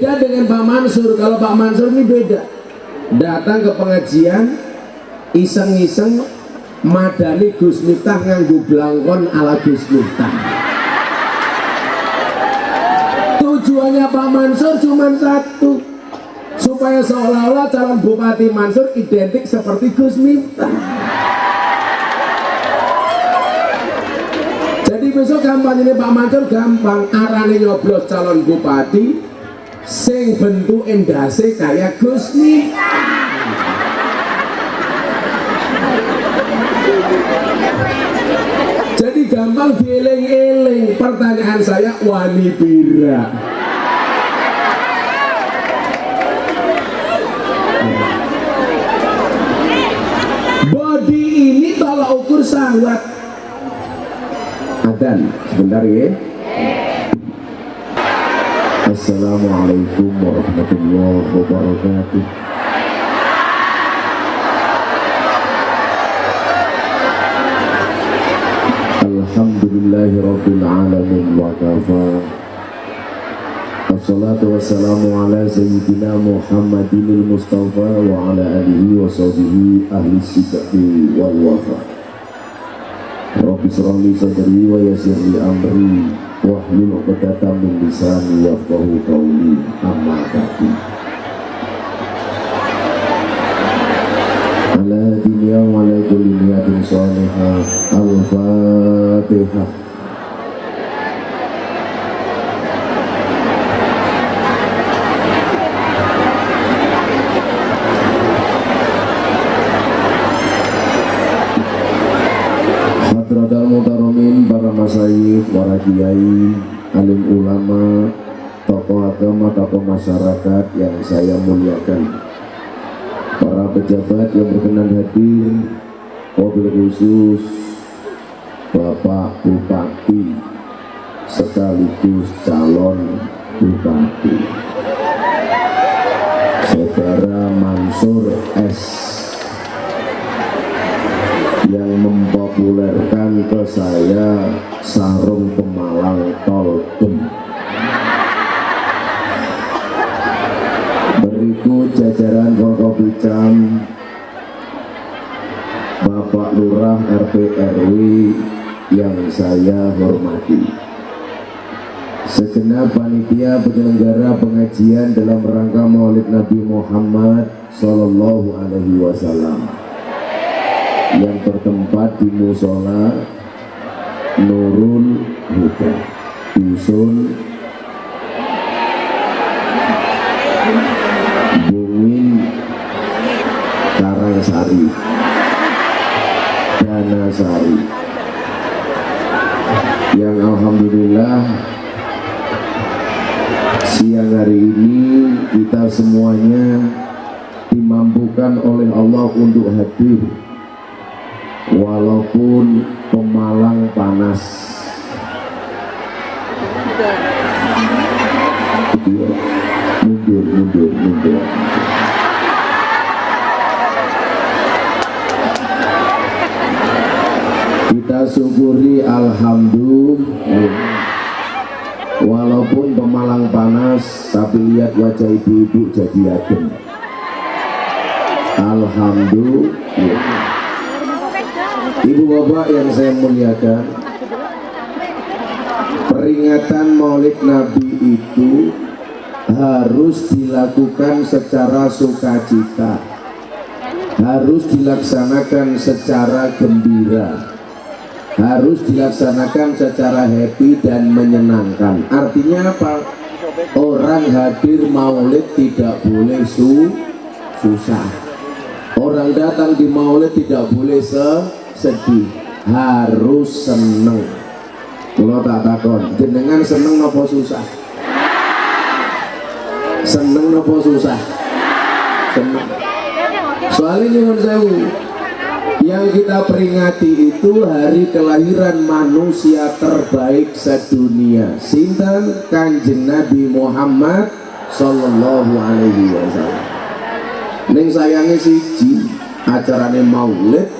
Beda dengan Pak Mansur. Kalau Pak Mansur ini beda, datang ke pengajian iseng-iseng madani Gus Miftah nganggo blangkon ala Gus Miftah. Tujuannya Pak Mansur cuma satu, supaya seolah-olah calon Bupati Mansur identik seperti Gus Miftah. Jadi besok kampanye Pak Mansur gampang, arane nyoblos calon bupati sing bentuk endase kayak Gus Miftah. Jadi gampang dieling-eling. Pertanyaan saya, wani pira? Body ini tolak ukur syahwat. Adzan sebentar ya. Assalamualaikum warahmatullahi wabarakatuh. Alhamdulillahi rabbil alamin wa kafa. Assalatu wassalamu ala sayyidina Muhammadinil Mustafa wa ala alihi wa sahbihi ahli sidqi wal wafa. Rabbi shrah li sadri wa yassir li amri wahlul 'uqdatam min lisani yafqahu qawli. Amma ba'du. Ala dunya wa ala kulli niyatin shalihah. Al-Fatihah. Hadratal mutaromin, para masyayikh, para kiai, alim ulama, tokoh agama, tokoh masyarakat yang saya muliakan, para pejabat yang berkenan hadir, wabil khusus Bapak Bupati sekaligus calon Bupati Saudara Mansur S yang mempopulerkan ke saya sarung Pemalang Tolbem. Berikut jajaran Forkopimcam, Bapak Lurah RT RW yang saya hormati, segenap panitia penyelenggara pengajian dalam rangka Maulid Nabi Muhammad Sallallahu Alaihi Wasallam yang bertempat di Musola Nurul Huda, Dusun Bungin Karangsari, Danasari, yang alhamdulillah siang hari ini kita semuanya dimampukan oleh Allah untuk hadir walaupun Pemalang panas. Mundur. Kita syukuri alhamdulillah. Walaupun Pemalang panas, tapi lihat wajah ibu-ibu jadi adem. Alhamdulillah. Ibu bapak yang saya muliakan, peringatan Maulid Nabi itu harus dilakukan secara sukacita, harus dilaksanakan secara gembira, harus dilaksanakan secara happy dan menyenangkan. Artinya apa? Orang hadir maulid tidak boleh susah. Orang datang di maulid tidak boleh sedih, harus seneng. Kalau tak takon, jenengan seneng nopo susah? Seneng nopo susah? Seneng. Soalnya nyuwun sewu, yang kita peringati itu hari kelahiran manusia terbaik sedunia, sinten? Kanjeng Nabi Muhammad Sallallahu Alaihi Wasallam. Neng sayangnya siji, acarane maulid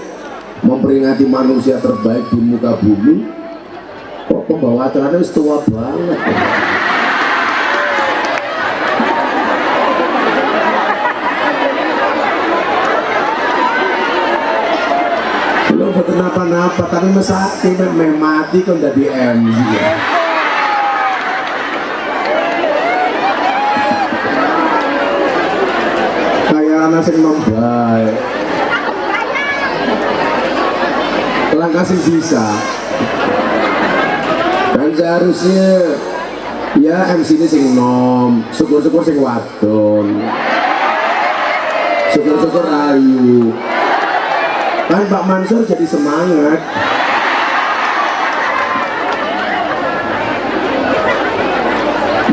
memperingati manusia terbaik di muka bumi, kok pembawa acaranya tua banget. apa, tapi mesake mati kok udah di MC ya. Kayak anak sing membaik. Langkah sing bisa. Dan seharusnya ya MC ini sing nom, syukur-syukur sing wadon, syukur-syukur ayu. Kan Pak Mansur jadi semangat.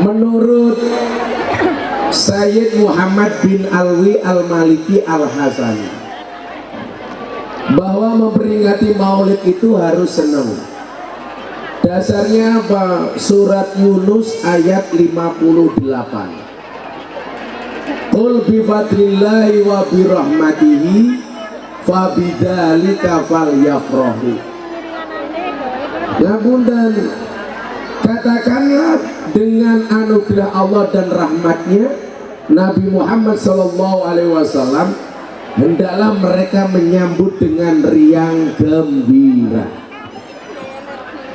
Menurut Sayyid Muhammad bin Alwi Al-Maliki Al-Hasani, bahwa memperingati maulid itu harus senang. Dasarnya apa? Surat Yunus ayat 58. Qul bi fadlillahi wa bi rahmatihi fabidzalika falyafrahu. Ngapunten, katakanlah dengan anugerah Allah dan rahmatnya Nabi Muhammad SAW, hendaklah mereka menyambut dengan riang gembira.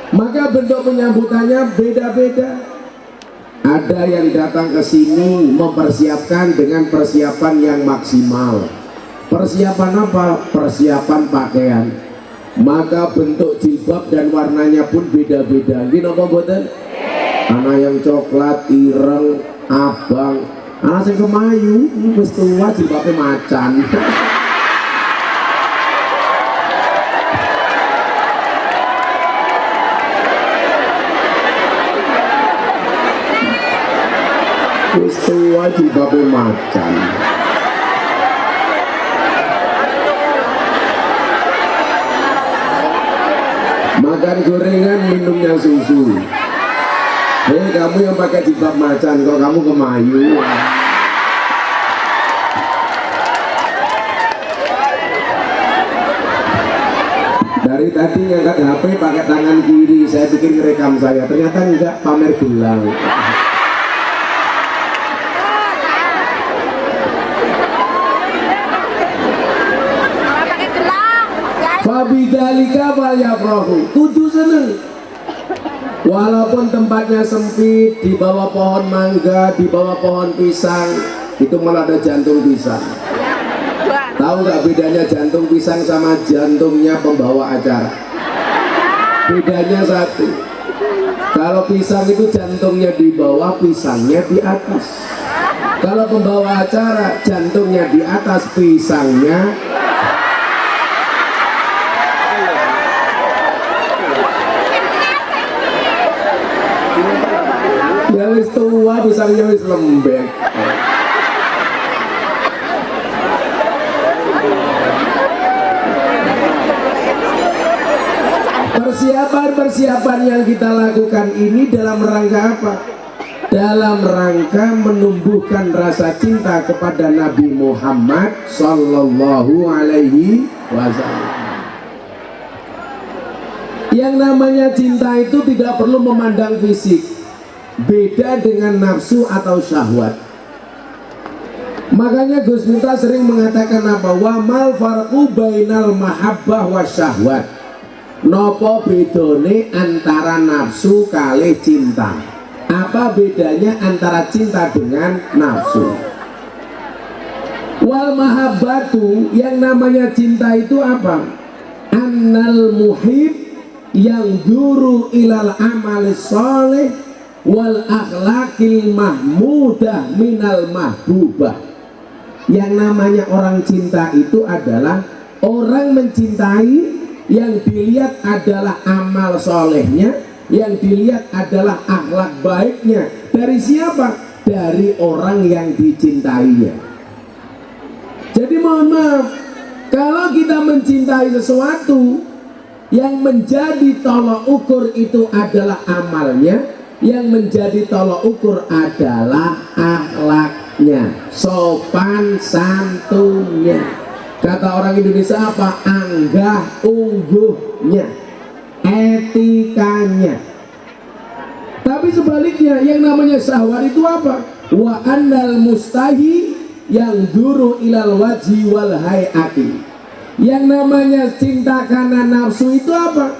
Maka bentuk penyambutannya beda-beda. Ada yang datang ke sini mempersiapkan dengan persiapan yang maksimal. Persiapan apa? Persiapan pakaian. Maka bentuk jilbab dan warnanya pun beda-beda. Gini apa boten? Ana yang coklat, ireng, abang. Ana sing kemayu, wis tua jilbabe macan. Wis tua jilbabe macan. Makan gorengan, minumnya susu. Hei kamu yang pakai jilbab macan, kok kamu kemayu? Dari tadi ngangkat HP pakai tangan kiri, saya pikir ngerekam saya, ternyata enggak, pamer gelang. Fabidzalika falyafrahu, kudu seneng. Walaupun tempatnya sempit, di bawah pohon mangga, di bawah pohon pisang, itu malah ada jantung pisang. Tahu nggak bedanya jantung pisang sama jantungnya pembawa acara? Bedanya satu. Kalau pisang itu jantungnya di bawah, pisangnya di atas. Kalau pembawa acara, jantungnya di atas, pisangnya ya wis tua, pisangnya wis lembek. Persiapan yang kita lakukan ini dalam rangka apa? Dalam rangka menumbuhkan rasa cinta kepada Nabi Muhammad Sallallahu Alaihi Wasallam. Yang namanya cinta itu tidak perlu memandang fisik. Beda dengan nafsu atau syahwat. Makanya Gus Miftah sering mengatakan apa? Wa mal farqu bainal mahabbah wa syahwat. Nopo bedone antara nafsu kali cinta? Apa bedanya antara cinta dengan nafsu? Wal mahabbatu, yang namanya cinta itu apa? Annal muhib yang duru ilal amali soleh wal akhlaqil mahmudah minal mahbubah. Yang namanya orang cinta itu adalah orang mencintai, yang dilihat adalah amal solehnya, yang dilihat adalah akhlak baiknya. Dari siapa? Dari orang yang dicintainya. Jadi mohon maaf, kalau kita mencintai sesuatu, yang menjadi tolok ukur itu adalah amalnya, yang menjadi tolok ukur adalah akhlaknya, sopan santunnya. Kata orang Indonesia apa? Anggah ungguhnya, etikanya. Tapi sebaliknya, yang namanya syahwat itu apa? Wa annal mustahi yang duru ilal wajhi wal hayati. Yang namanya cinta karena nafsu itu apa?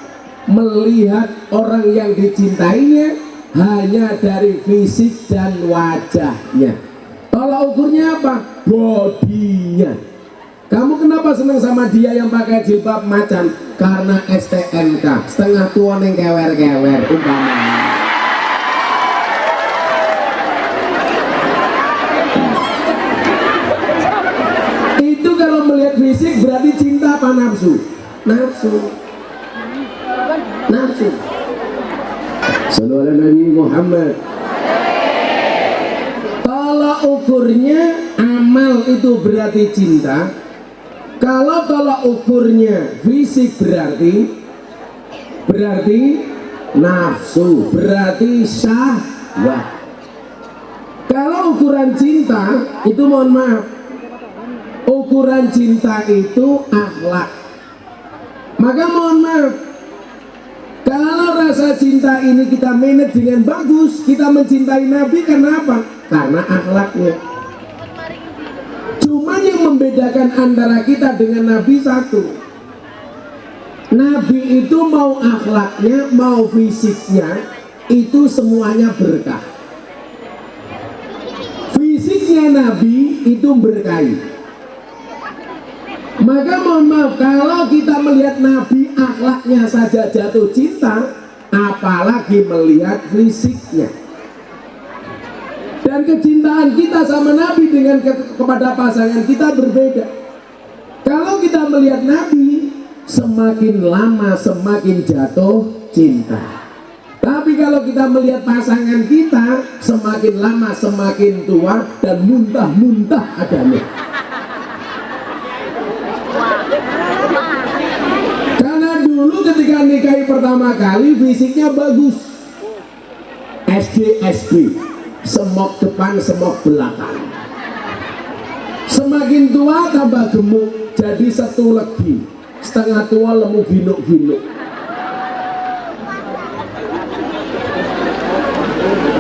Melihat orang yang dicintainya hanya dari fisik dan wajahnya. Tolak ukurnya apa? Bodinya. Kamu kenapa senang sama dia yang pakai jilbab macan? Karena STNK, setengah tua neng kewer-kewer umpamanya. Itu kalau melihat fisik berarti cinta apa nafsu? Nafsu. Nafsu. Sallallahu alaihi Nabi Muhammad. Tolak ukurnya amal itu berarti cinta. Kalau tolak ukurnya fisik berarti nafsu, berarti syahwat. Kalau ukuran cinta itu, mohon maaf, ukuran cinta itu akhlak. Maka mohon maaf, kalau rasa cinta ini kita manage dengan bagus, kita mencintai Nabi karena apa? Karena akhlaknya. Cuman yang membedakan antara kita dengan Nabi satu, Nabi itu mau akhlaknya, mau fisiknya, itu semuanya berkah. Fisiknya Nabi itu berkahi. Maka mohon maaf, kalau kita melihat Nabi akhlaknya saja jatuh cinta, apalagi melihat fisiknya. Dan kecintaan kita sama Nabi dengan kepada pasangan kita berbeda. Kalau kita melihat Nabi, semakin lama semakin jatuh cinta. Tapi kalau kita melihat pasangan kita, semakin lama semakin tua dan muntah-muntah adanya. Karena dulu ketika nikahi pertama kali fisiknya bagus, SD, semok depan, semok belakang. Semakin tua tambah gemuk, jadi satu lagi, setengah tua lemu ginuk-ginuk.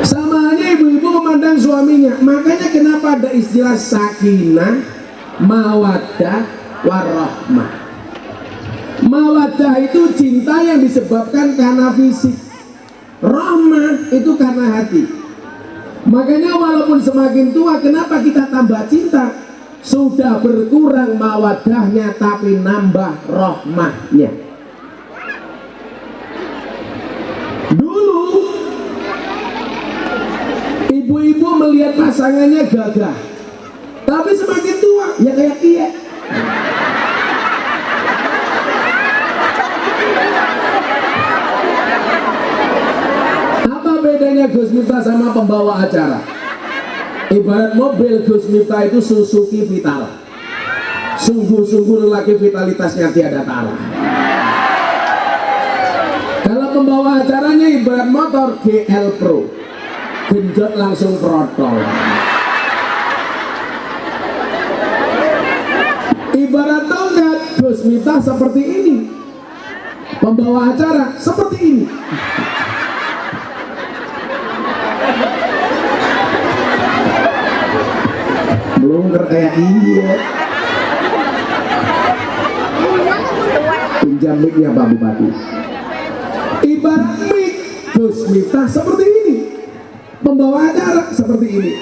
Sama halnya ibu-ibu memandang suaminya. Makanya kenapa ada istilah sakinah, mawaddah, warahmah. Mawaddah itu cinta yang disebabkan karena fisik, rahmah itu karena hati. Makanya walaupun semakin tua, kenapa kita tambah cinta? Sudah berkurang mawadahnya tapi nambah rahmahnya. Dulu ibu-ibu melihat pasangannya gagah, tapi semakin tua ya kayak iya. Apa bedanya Gus Miftah sama pembawa acara? Ibarat mobil Gus Miftah itu Suzuki Vitara. Sungguh-sungguh lelaki vitalitasnya tiada tara. Kalau pembawa acaranya ibarat motor GL Pro, genjot langsung protol. Ibarat tongkat, Gus Miftah seperti ini, pembawa acara seperti ini. Belum kayak iya. Pinjam mic-nya Pak Bupati. Ibarat mic, Gus Miftah seperti ini, pembawa acara seperti ini.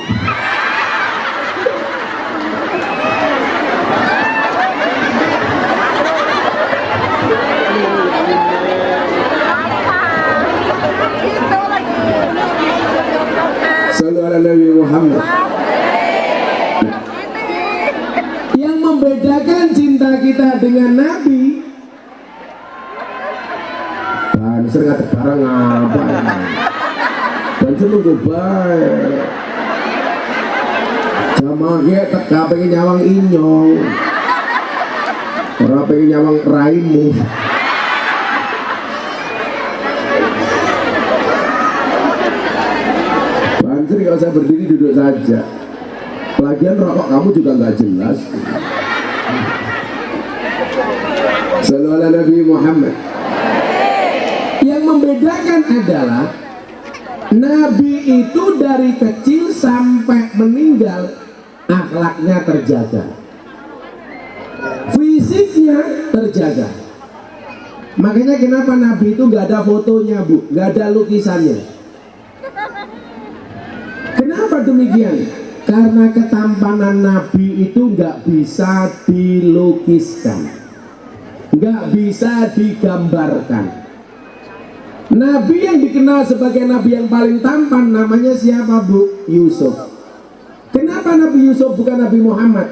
Sallallahu alaihi Nabi Muhammad. Yang membedakan cinta kita dengan Nabi, sering ada barang apa? Dan cenderung baik. Jamaah ya teka pengen nyawang inyong, orang pengen nyawang raimu. Banjir kalau saya berdiri duduk saja. Lagian rokok kamu juga nggak jelas. Sallallahu alaihi Nabi Muhammad. Yang membedakan adalah Nabi itu dari kecil sampai meninggal akhlaknya terjaga, fisiknya fisiknya terjaga. Makanya kenapa Nabi itu nggak ada fotonya, Bu, nggak ada lukisannya. Kenapa demikian? Karena ketampanan Nabi itu nggak bisa dilukiskan, nggak bisa digambarkan. Nabi yang dikenal sebagai Nabi yang paling tampan namanya siapa, Bu? Yusuf. Kenapa Nabi Yusuf bukan Nabi Muhammad?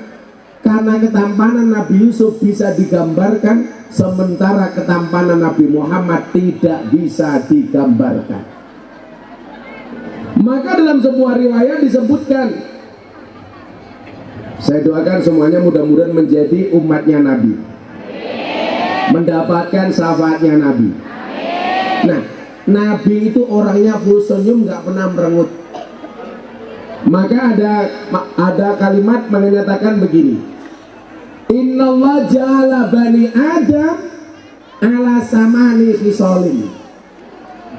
Karena ketampanan Nabi Yusuf bisa digambarkan, sementara ketampanan Nabi Muhammad tidak bisa digambarkan. Maka dalam sebuah riwayat disebutkan, saya doakan semuanya mudah-mudahan menjadi umatnya Nabi, mendapatkan syafaatnya Nabi. Nah, Nabi itu orangnya full senyum, nggak pernah merengut. Maka ada kalimat menyatakan begini, Innallah ja'ala bani Adam ala samani khisalin.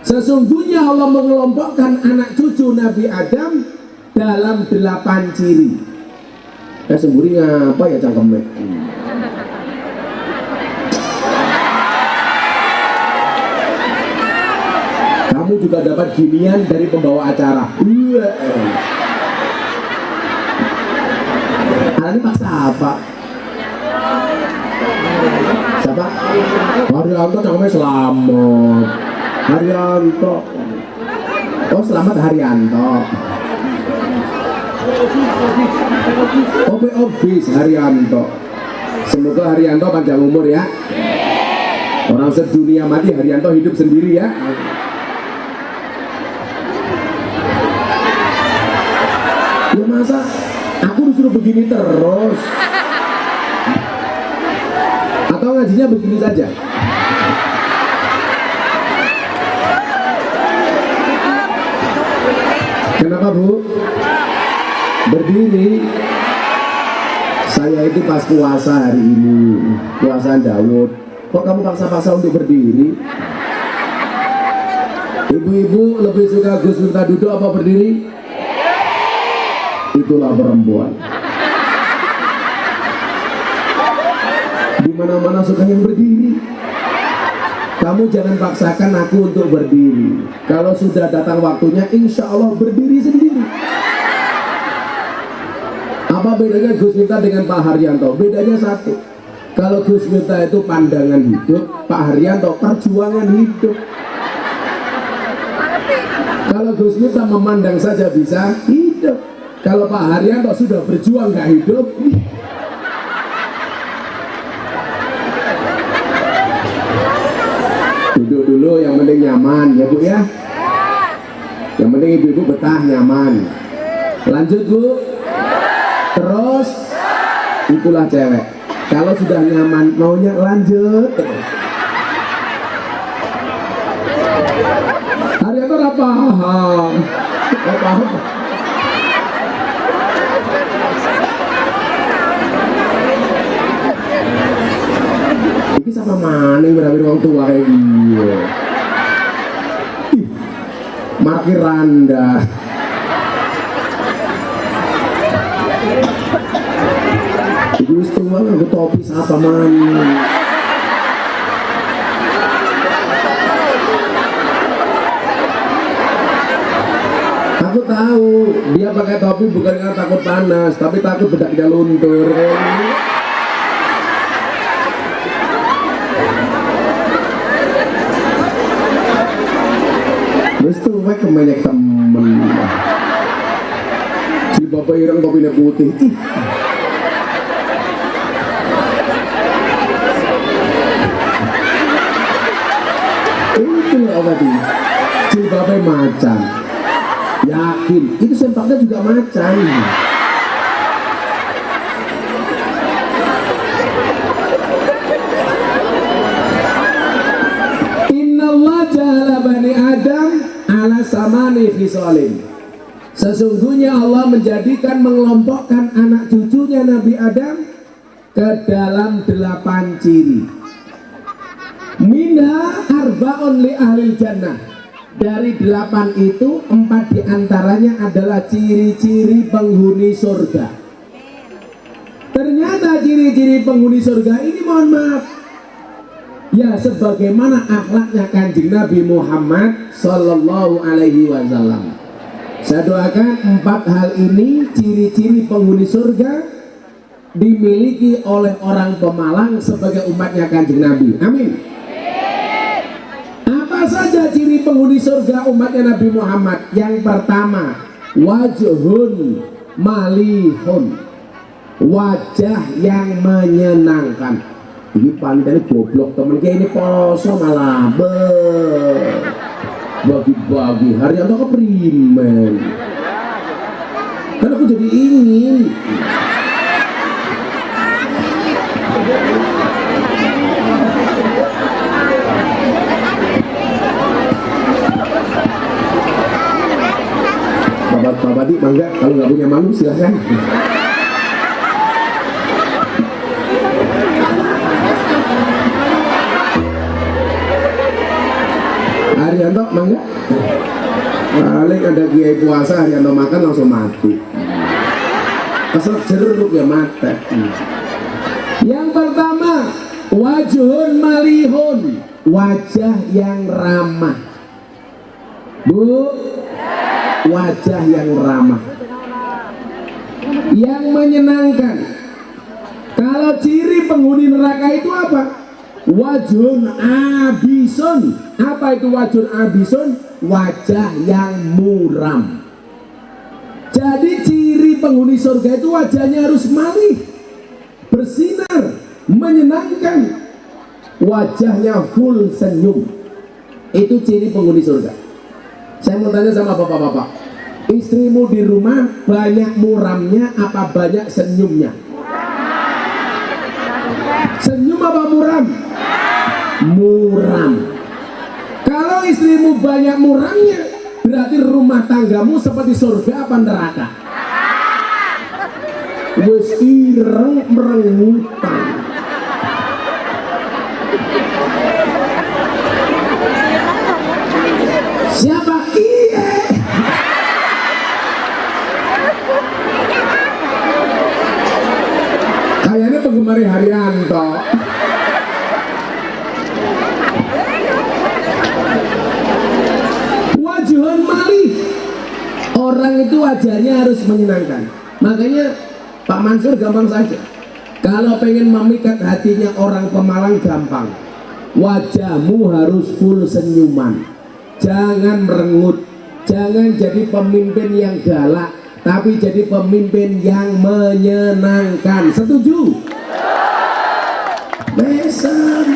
Sesungguhnya Allah mengelompokkan anak cucu Nabi Adam dalam 8 ciri. Semburi ngapa ya cangkemnya? Kamu juga dapat ginian dari pembawa acara. Ini paksa apa? Siapa? Haryanto, cangkemnya Selamat Haryanto. Oh, Selamat Haryanto. Obis Haryanto. Semoga Haryanto panjang umur ya. Orang sedunia mati, Haryanto hidup sendiri ya. Ya masa aku disuruh begini terus? Atau ngajinya begini saja? Kenapa, Bu? Berdiri. Saya itu pas puasa hari ini, puasa Daud. Kok kamu paksa-paksa untuk berdiri? Ibu-ibu lebih suka Gus Miftah duduk apa berdiri? Itulah perempuan. Di mana-mana suka yang berdiri. Kamu jangan paksakan aku untuk berdiri. Kalau sudah datang waktunya, insya Allah berdiri sendiri. Apa bedanya Gus Miftah dengan Pak Haryanto? Bedanya satu. Kalau Gus Miftah itu pandangan hidup, Pak Haryanto perjuangan hidup. Kalau Gus Miftah memandang saja bisa hidup. Kalau Pak Haryanto sudah berjuang nggak hidup. Duduk dulu, yang penting nyaman ya Bu ya. Yang penting ibu-ibu betah nyaman. Lanjut Bu. Terus itulah cewek. Kalau sudah nyaman maunya lanjut terus. Haryanto nggak paham. Nggak paham. Ini sama mana yang berarti orang tua kayak gini? Markir Randa. Itu tua aku topi siapa mana? Aku tahu dia pakai topi bukan karena takut panas, tapi takut bedaknya luntur. Terus tuh gue kebanyak temen. Si bapak ireng topinya putih. Itu loh tadi. Si bapak macan. Yakin, itu sempaknya juga macan. Innallah ja'ala bani Adam ala samani khisalin. Sesungguhnya Allah menjadikan, mengelompokkan anak cucunya Nabi Adam ke dalam 8 ciri. Minha arba'un li ahli jannah. Dari 8 itu 4 diantaranya adalah ciri-ciri penghuni surga. Ternyata ciri-ciri penghuni surga ini, mohon maaf, ya sebagaimana akhlaknya Kanjeng Nabi Muhammad Sallallahu Alaihi Wasallam. Saya doakan 4 hal ini, ciri-ciri penghuni surga, dimiliki oleh orang Pemalang sebagai umatnya Kanjeng Nabi. Amin. Apa saja ciri penghuni surga umatnya Nabi Muhammad? Yang pertama, wajhun malihun, wajah yang menyenangkan. Ini paling dari goblok temen kayak ini poso malah bagi-bagi Haryanto keprimen. Kan aku jadi ingin. Bapak di mangga, kalau nggak punya malu silahkan. Haryanto mangga. Paling ada kiai puasa Haryanto makan langsung mati. Kesel jeruk ya mati. Yang pertama, wajhun malihun, wajah yang ramah. Bu, wajah yang ramah, yang menyenangkan. Kalau ciri penghuni neraka itu apa? Wajhun abisun. Apa itu wajhun abisun? Wajah yang muram. Jadi ciri penghuni surga itu wajahnya harus malih, bersinar, menyenangkan, wajahnya full senyum. Itu ciri penghuni surga. Saya mau tanya sama bapak-bapak, istrimu di rumah banyak muramnya apa banyak senyumnya? Senyum apa muram? Muram. Kalau istrimu banyak muramnya, berarti rumah tanggamu seperti surga apa neraka? Wes ireng merengutan. Siapa? Iya. Kayaknya penggemar Haryanto. Wajhun malih, orang itu wajahnya harus menyenangkan. Makanya Pak Mansur gampang saja. Kalau pengen memikat hatinya orang Pemalang gampang. Wajahmu harus full senyuman. Jangan merengut, jangan jadi pemimpin yang galak, tapi jadi pemimpin yang menyenangkan. Setuju? Besan.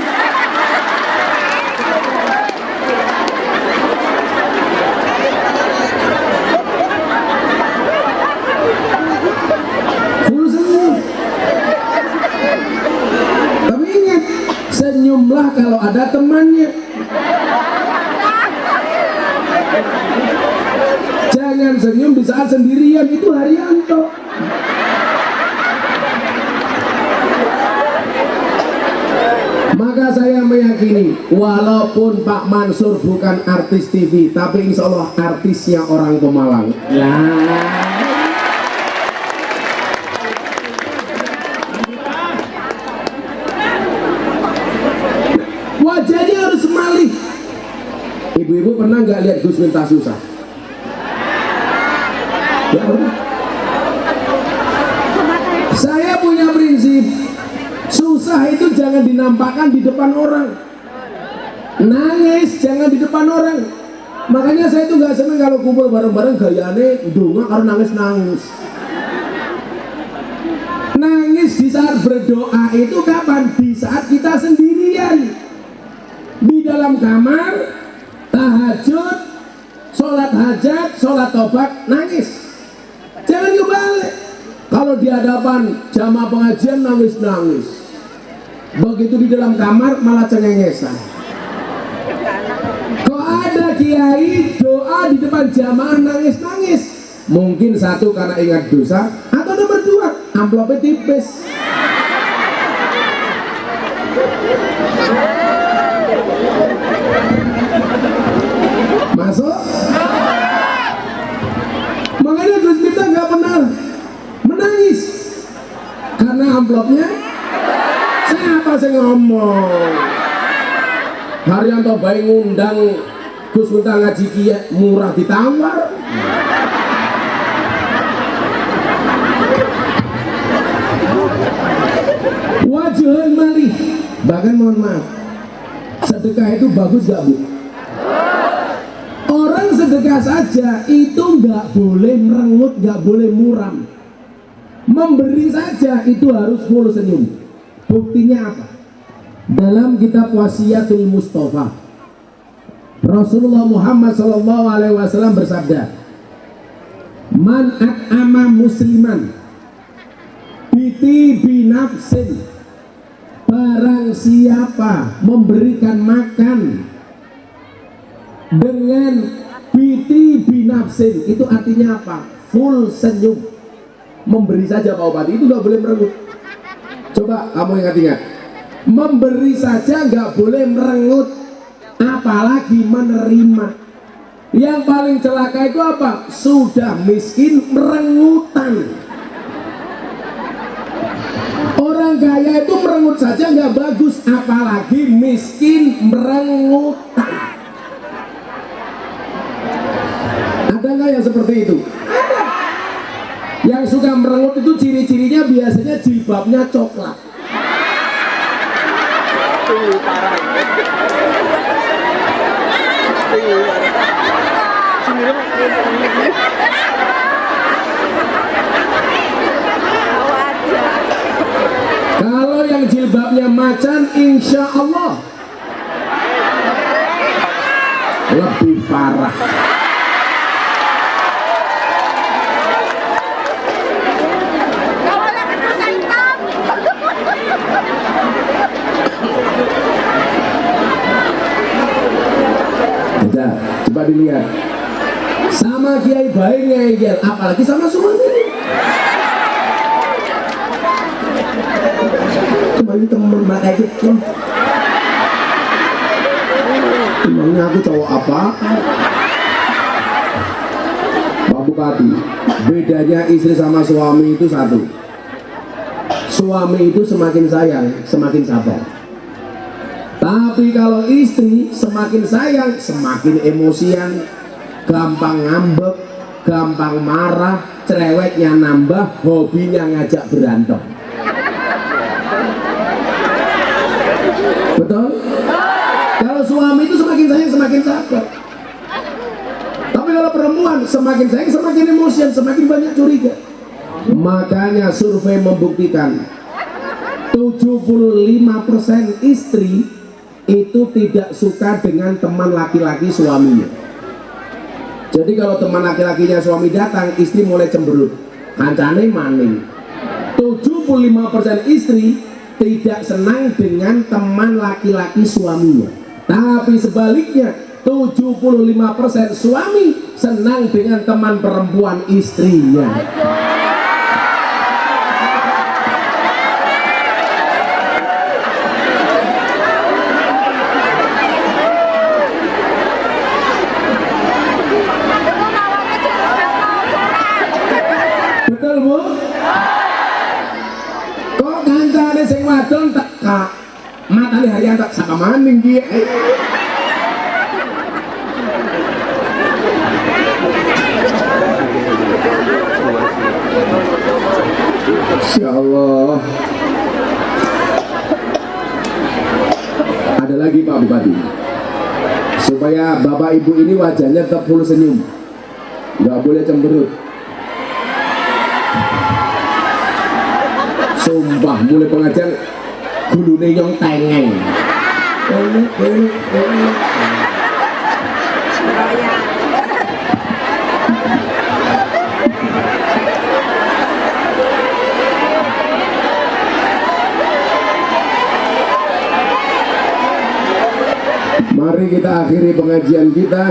Full senyum. Tapi ingat, senyumlah kalau ada temannya. Jangan senyum di saat sendirian, itu Haryanto. Maka saya meyakini, walaupun Pak Mansur bukan artis TV, tapi insya Allah artisnya orang Pemalang. Ya. Wajahnya harus malih. Ibu-ibu pernah nggak lihat Gus Miftah susah? Ya, saya punya prinsip, susah itu jangan dinampakkan di depan orang, nangis jangan di depan orang. Makanya saya tuh nggak seneng kalau kumpul bareng-bareng gayane ndonga karena nangis-nangis. Nangis di saat berdoa itu kapan? Di saat kita sendirian di dalam kamar, tahajud, sholat hajat, sholat tobat, nangis. Jangan kebalik. Kalau di hadapan jamaah pengajian nangis-nangis, begitu di dalam kamar malah cengengesan. Kok ada kiai doa di depan jamaah nangis-nangis? Mungkin satu karena ingat dosa, atau nomor dua amplopnya tipis. Masuk? Makanya Gus Miftah nggak pernah menangis, karena amplopnya? Siapa sih ngomong? Haryanto bayi ngundang Gus Miftah ngaji kiai murah ditawar. Wajahul malih, bahkan mohon maaf, sedekah itu bagus gak Bu? Orang sedekah saja itu nggak boleh merengut, nggak boleh muram. Memberi saja itu harus full senyum. Buktinya apa? Dalam kitab Wasiatul Mustafa, Rasulullah Muhammad SAW bersabda, Man at'ama musliman biti binafsin, barang siapa memberikan makan dengan biti binafsin, itu artinya apa? Full senyum. Memberi saja Pak Bupati, itu nggak boleh merengut. Coba kamu ingat-ingat, memberi saja nggak boleh merengut, apalagi menerima. Yang paling celaka itu apa? Sudah miskin merengutan. Orang kaya itu merengut saja nggak bagus, apalagi miskin merengutan. Ada nggak yang seperti itu? Ada. Yang suka merengut itu ciri-cirinya biasanya jilbabnya coklat. Kalau yang jilbabnya macan, insya Allah lebih parah. Coba dilihat, sama kiai baik ngeyel, apalagi sama suami. Kembali temen mereka itu, emangnya aku cowok apa? Pak Bupati, bedanya istri sama suami itu satu, suami itu semakin sayang semakin sabar. Tapi kalau istri semakin sayang semakin emosian, gampang ngambek, gampang marah, cerewetnya nambah, hobinya ngajak berantem. Betul? Kalau suami itu semakin sayang semakin sabar. Tapi kalau perempuan semakin sayang semakin emosian, semakin banyak curiga. Makanya survei membuktikan 75% istri itu tidak suka dengan teman laki-laki suaminya. Jadi kalau teman laki-lakinya suami datang, istri mulai cemberut, kancane maning. 75% istri tidak senang dengan teman laki-laki suaminya. Tapi sebaliknya 75% suami senang dengan teman perempuan istrinya. Betul Bu? Kok kancane sing wadon teka matane Haryanto saka maning dia. Insya Allah. Ada lagi Pak Bupati, supaya Bapak Ibu ini wajahnya tetap full senyum, nggak boleh cemberut. Sumpah mulai pengajian gulune nyong tengeng. Mari kita akhiri pengajian kita.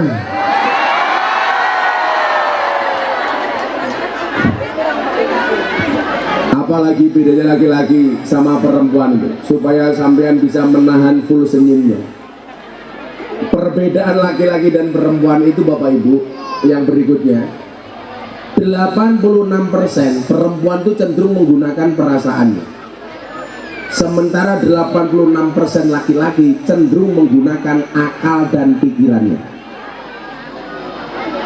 Apalagi bedanya laki-laki sama perempuan itu, supaya sampean bisa menahan full senyumnya. Perbedaan laki-laki dan perempuan itu Bapak Ibu yang berikutnya, 86% perempuan itu cenderung menggunakan perasaannya. Sementara 86% laki-laki cenderung menggunakan akal dan pikirannya.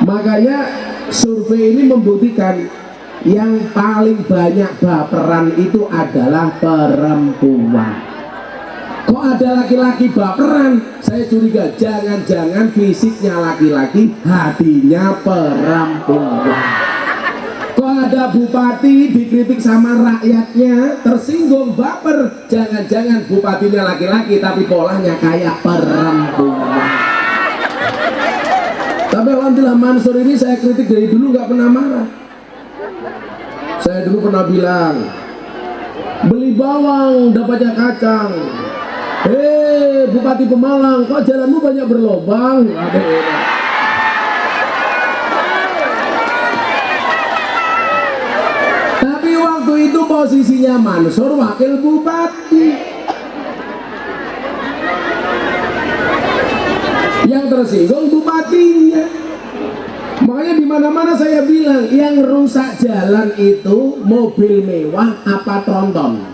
Makanya survei ini membuktikan yang paling banyak baperan itu adalah perempuan. Kok ada laki-laki baperan? Saya curiga jangan-jangan fisiknya laki-laki, hatinya perempuan. Kok ada bupati dikritik sama rakyatnya, tersinggung, baper, jangan-jangan bupatinya laki-laki tapi polanya kayak perempuan. Tapi alhamdulillah Mansur ini saya kritik dari dulu nggak pernah marah. Saya dulu pernah bilang, beli bawang dapatnya kacang. Bupati Pemalang, kok jalanmu banyak berlobang? Tapi waktu itu posisinya Mansur wakil bupati. Yang tersinggung bupatinya. Makanya di mana-mana saya bilang yang rusak jalan itu mobil mewah apa tronton?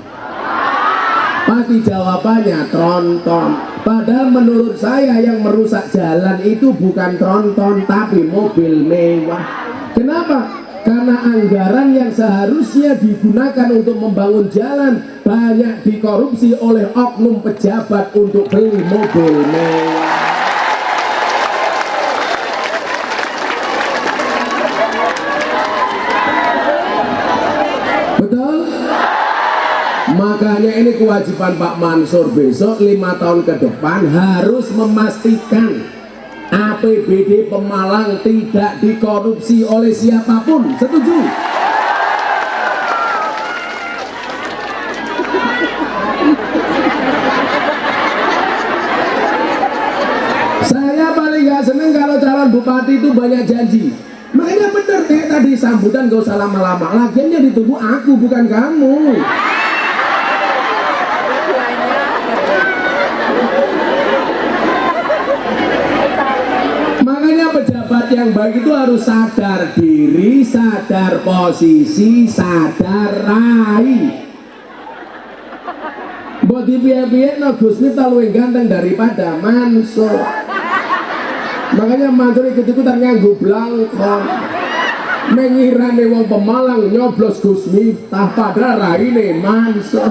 Pasti jawabannya tronton. Padahal menurut saya yang merusak jalan itu bukan tronton tapi mobil mewah. Kenapa? Karena anggaran yang seharusnya digunakan untuk membangun jalan banyak dikorupsi oleh oknum pejabat untuk beli mobil mewah. Betul? Makanya ini kewajiban Pak Mansur besok 5 tahun ke depan harus memastikan APBD Pemalang tidak dikorupsi oleh siapapun. Setuju? Saya paling gak seneng kalau calon bupati itu banyak janji. Makanya bener kayak tadi sambutan gak usah lama-lama. Lagiannya ditunggu aku bukan kamu. Makanya pejabat yang baik itu harus sadar diri, sadar posisi, sadar rai. Mbok dipiye-piye no Gus Miftah luwih ganteng daripada Mansur. Makanya Mansur ikut-ikutan nganggo blangkon. Mengirane wong Pemalang nyoblos Gus Miftah padahal raine Mansur.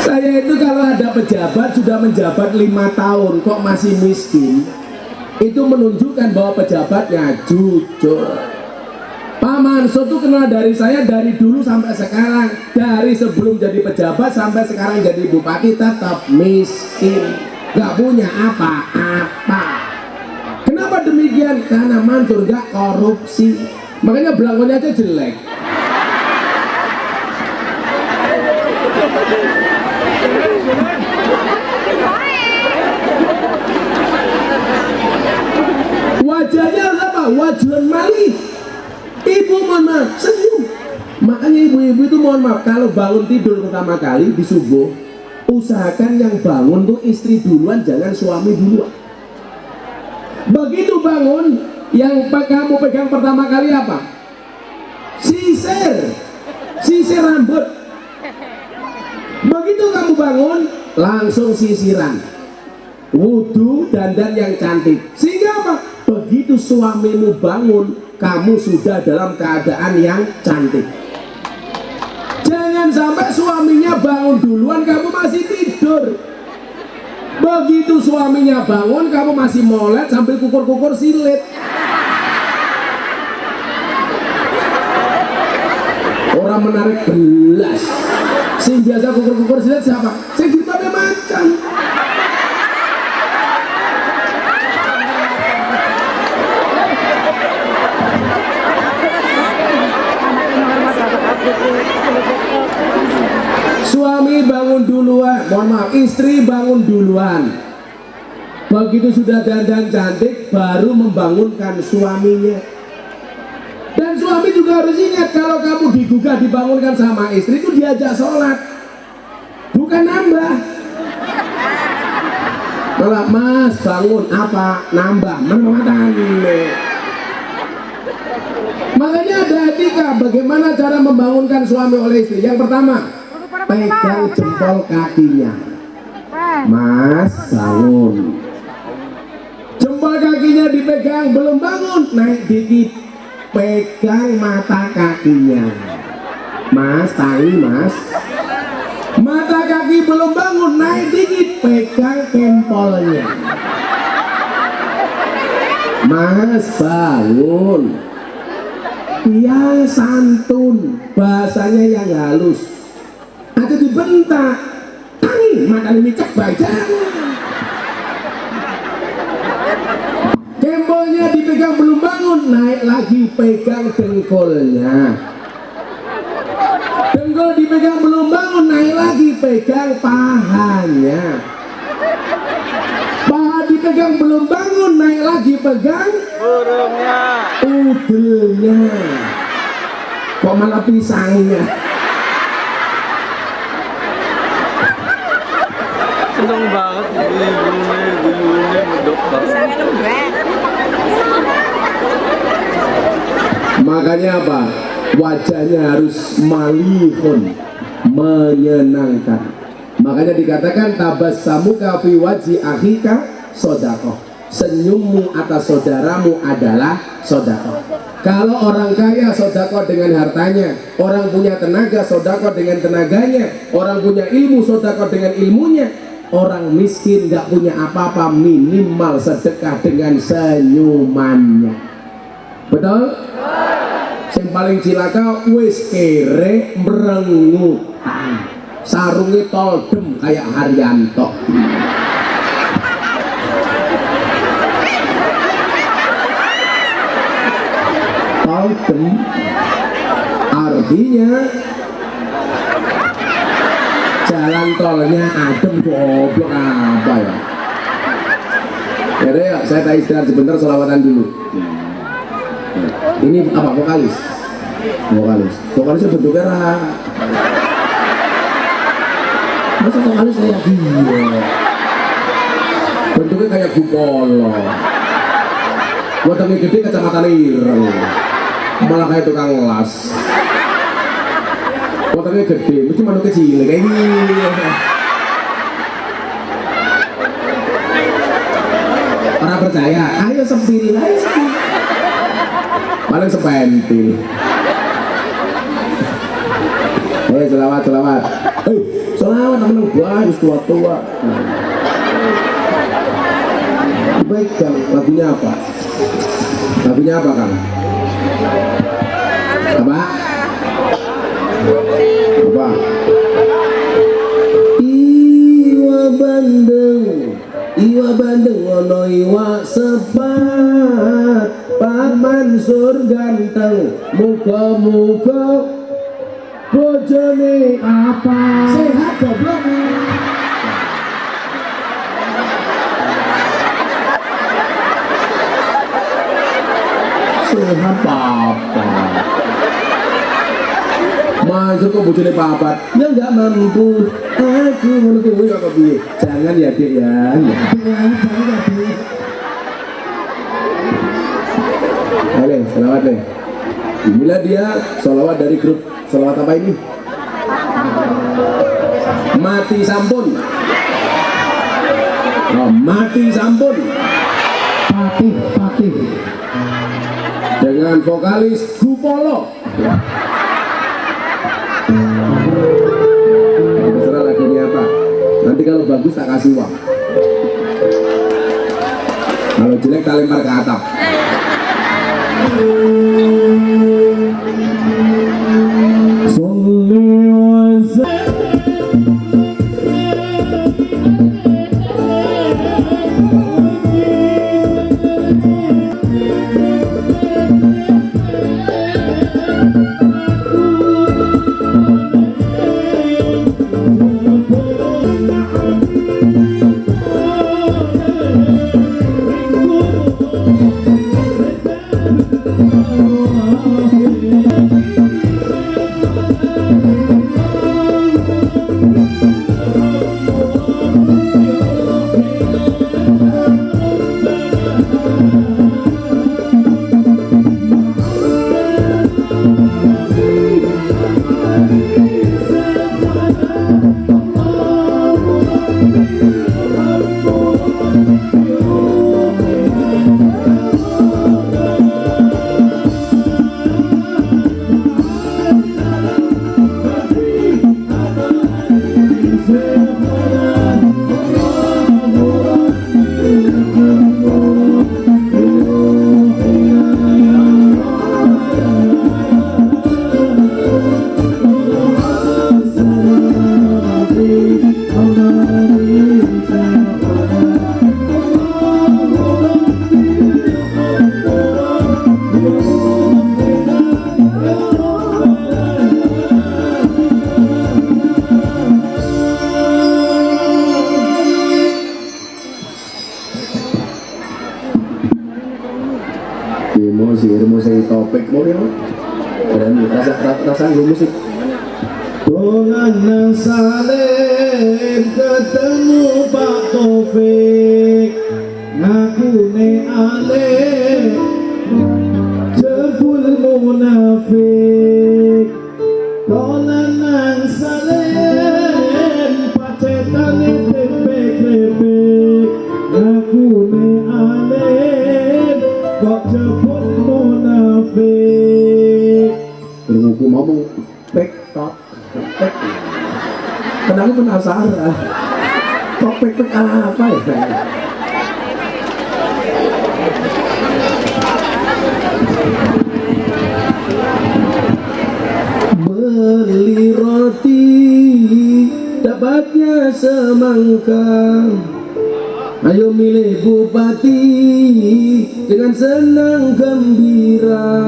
Saya itu kalau ada pejabat sudah menjabat 5 tahun kok masih miskin, itu menunjukkan bahwa pejabatnya jujur. Pak Mansur itu kenal dari saya dari dulu sampai sekarang, dari sebelum jadi pejabat sampai sekarang jadi bupati tetap miskin, gak punya apa-apa. Kenapa demikian? Karena Mansur gak korupsi, makanya belangkonya aja jelek. Wajahnya apa? Wajah malih. Ibu mohon maaf, senyum. Makanya ibu-ibu itu mohon maaf kalau bangun tidur pertama kali di subuh, usahakan yang bangun tuh istri duluan, jangan suami duluan. Begitu bangun, yang kamu pegang pertama kali apa? Sisir rambut. Begitu kamu bangun, langsung sisiran, wudhu, dandan yang cantik. Sehingga apa? Begitu suamimu bangun, kamu sudah dalam keadaan yang cantik. Jangan sampai suaminya bangun duluan, kamu masih tidur. Begitu suaminya bangun, kamu masih molet sambil kukur-kukur silit. Orang menarik belas. Sing biasa kukur-kukur silit siapa? Sing ditanya macan. Suami bangun duluan, mohon maaf, istri bangun duluan. Begitu sudah dandan cantik, baru membangunkan suaminya. Dan suami juga harus ingat kalau kamu digugah dibangunkan sama istri itu diajak sholat, bukan nambah. Malah mas bangun apa nambah menamatan. Makanya ada etika bagaimana cara membangunkan suami oleh istri. Yang pertama, pegang jempol kakinya. Mas bangun. Jempol kakinya dipegang, belum bangun, naik dikit. Pegang mata kakinya. Mas, tangi mas. Mata kaki belum bangun, naik dikit, pegang kempolnya. Mas bangun. Yang santun, bahasanya yang halus. Ada dibentak, tangi makan ini cek baca. Kempolnya dipegang belum bangun, naik lagi pegang dengkulnya. Dengkul dipegang belum bangun, naik lagi pegang pahanya. Paha dipegang belum bangun, naik lagi pegang burungnya, udelnya. Kok malah pisangnya? Seneng banget gulungnya medok banget. Makanya apa? Wajahnya harus malihun, menyenangkan. Makanya dikatakan tabassamuka fi wajhi akhika sodaqoh. Senyummu atas saudaramu adalah sodaqoh. Kalau orang kaya sodaqoh dengan hartanya, orang punya tenaga sodaqoh dengan tenaganya, orang punya ilmu sodaqoh dengan ilmunya, orang miskin nggak punya apa-apa minimal sedekah dengan senyumannya. Betul? Yang paling cilaka wis kere merengutan, sarungnya toldem kayak Haryanto. Toldem artinya jalan tolnya adem, goblok apa ya? Ya, saya tak istirahat sebentar, sholawatan dulu. Ini apa, vokalis? Vokalisnya bentuknya rara. Masa vokalis kayak dia? Bentuknya kayak Gupolo. Wadangnya gede, kacamata ireng, malah kayak tukang las. Wadangnya gede, mesti manuk kecil kayak gini. Orang percaya, ayo sepil aja. Paling sepentil. Selawat. Selawat temen gua harus tua-tua. Baik Kang, lagunya apa? Lagunya apa Kang? Apa? Iwa bandeng ono iwa sepat, Pak Mansur ganteng, muga-muga bojone apa? Sehat goblok. Sehat apa? Mansur kok bojone papat? Ya nggak mampu. Aku menunggu ya kepiye? Jangan ya Dik ya. Ayo, selawat deh. Inilah dia selawat dari grup selawat apa ini? Mati Sampun. Oh, Mati Sampun. Patih. Dengan vokalis Gupolo. Terserah lagunya apa. Nanti kalau bagus tak kasih uang. Kalau jelek tak lempar ke atap. saya topik mau ya. Dan rasa gue musik. Dolan Salim ketemu Pak Taufik, ngaku ne alim jebul munafik. Dolan Salim pacetane krepek-krepek, ngaku ne alim kok jebul munafik. Aku ngomong pek top. Kenapa penasaran? Topik apa ya? Beli roti dapatnya semangka. Ayo milih bupati dengan senang gembira.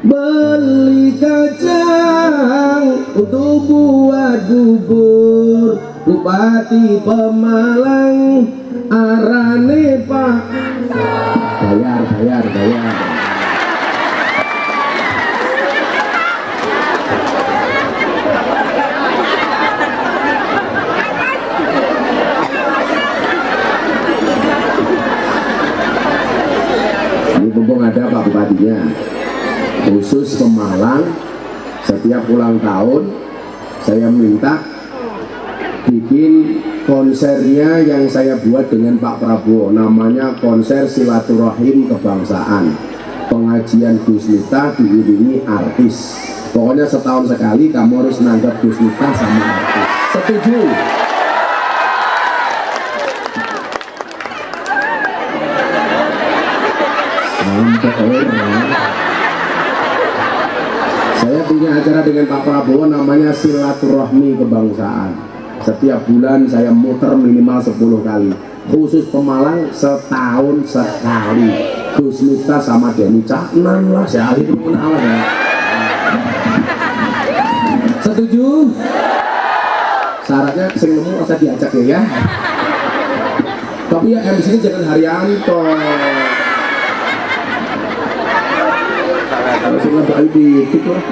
Beli kacang untuk buat bubur, Bupati Pemalang arane Pak. Bayar. Ini mumpung ada Pak Bupatinya. Khusus Pemalang, setiap ulang tahun saya minta bikin konsernya yang saya buat dengan Pak Prabowo, namanya konser silaturahim kebangsaan, pengajian Gus Miftah diiringi artis. Pokoknya setahun sekali kamu harus nanggap Gus Miftah sama artis. Setuju? Sampai orang. Saya punya acara dengan Pak Prabowo namanya silaturahmi kebangsaan. Setiap bulan saya muter minimal 10 kali. Khusus Pemalang setahun sekali. Gus Miftah sama Denny Caknan lah, sehari kenalan ya. Setuju? Syaratnya sing nemu usah diajak ya. Tapi ya MC jangan Haryanto. Kalau saya nggak dikit lah.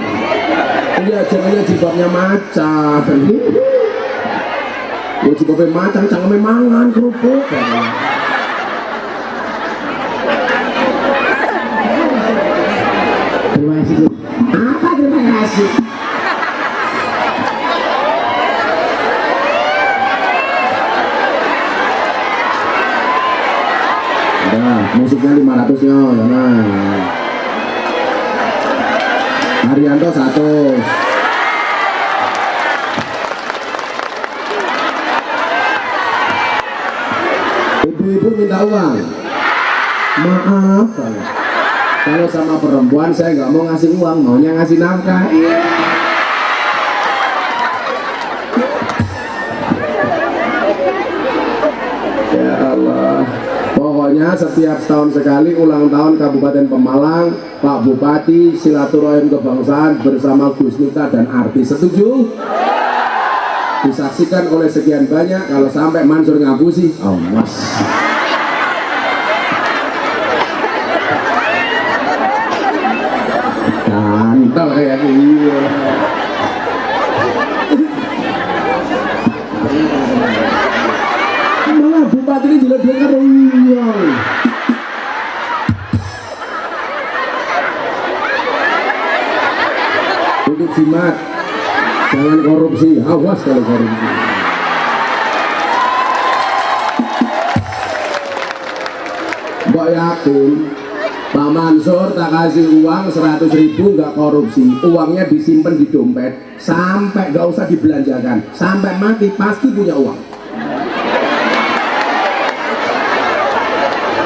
Iya, jangannya jilbabnya macan. Oh, jilbabnya macan, cangkemnya mangan kerupuk. Terima kasih. Apa terima kasih? Udah, musiknya 500-nya, nah. Haryanto 100. Ibu-ibu minta uang. Maaf, kalau sama perempuan saya nggak mau ngasih uang, maunya ngasih nafkah. Ya Allah. Pokoknya setiap setahun sekali ulang tahun Kabupaten Pemalang, Pak Bupati silaturahim kebangsaan bersama Gus Miftah dan artis. Setuju? Disaksikan oleh sekian banyak. Kalau sampai Mansur ngapusi, awas. Ganteng kayak gini. Malah bupati ini jelek-jelek karo uang. Untuk jimat, jangan korupsi, awas kalau korupsi. Mbak yakin Pak Mansur tak kasih uang 100.000 nggak korupsi, uangnya disimpan di dompet sampai nggak usah dibelanjakan, sampai mati pasti punya uang.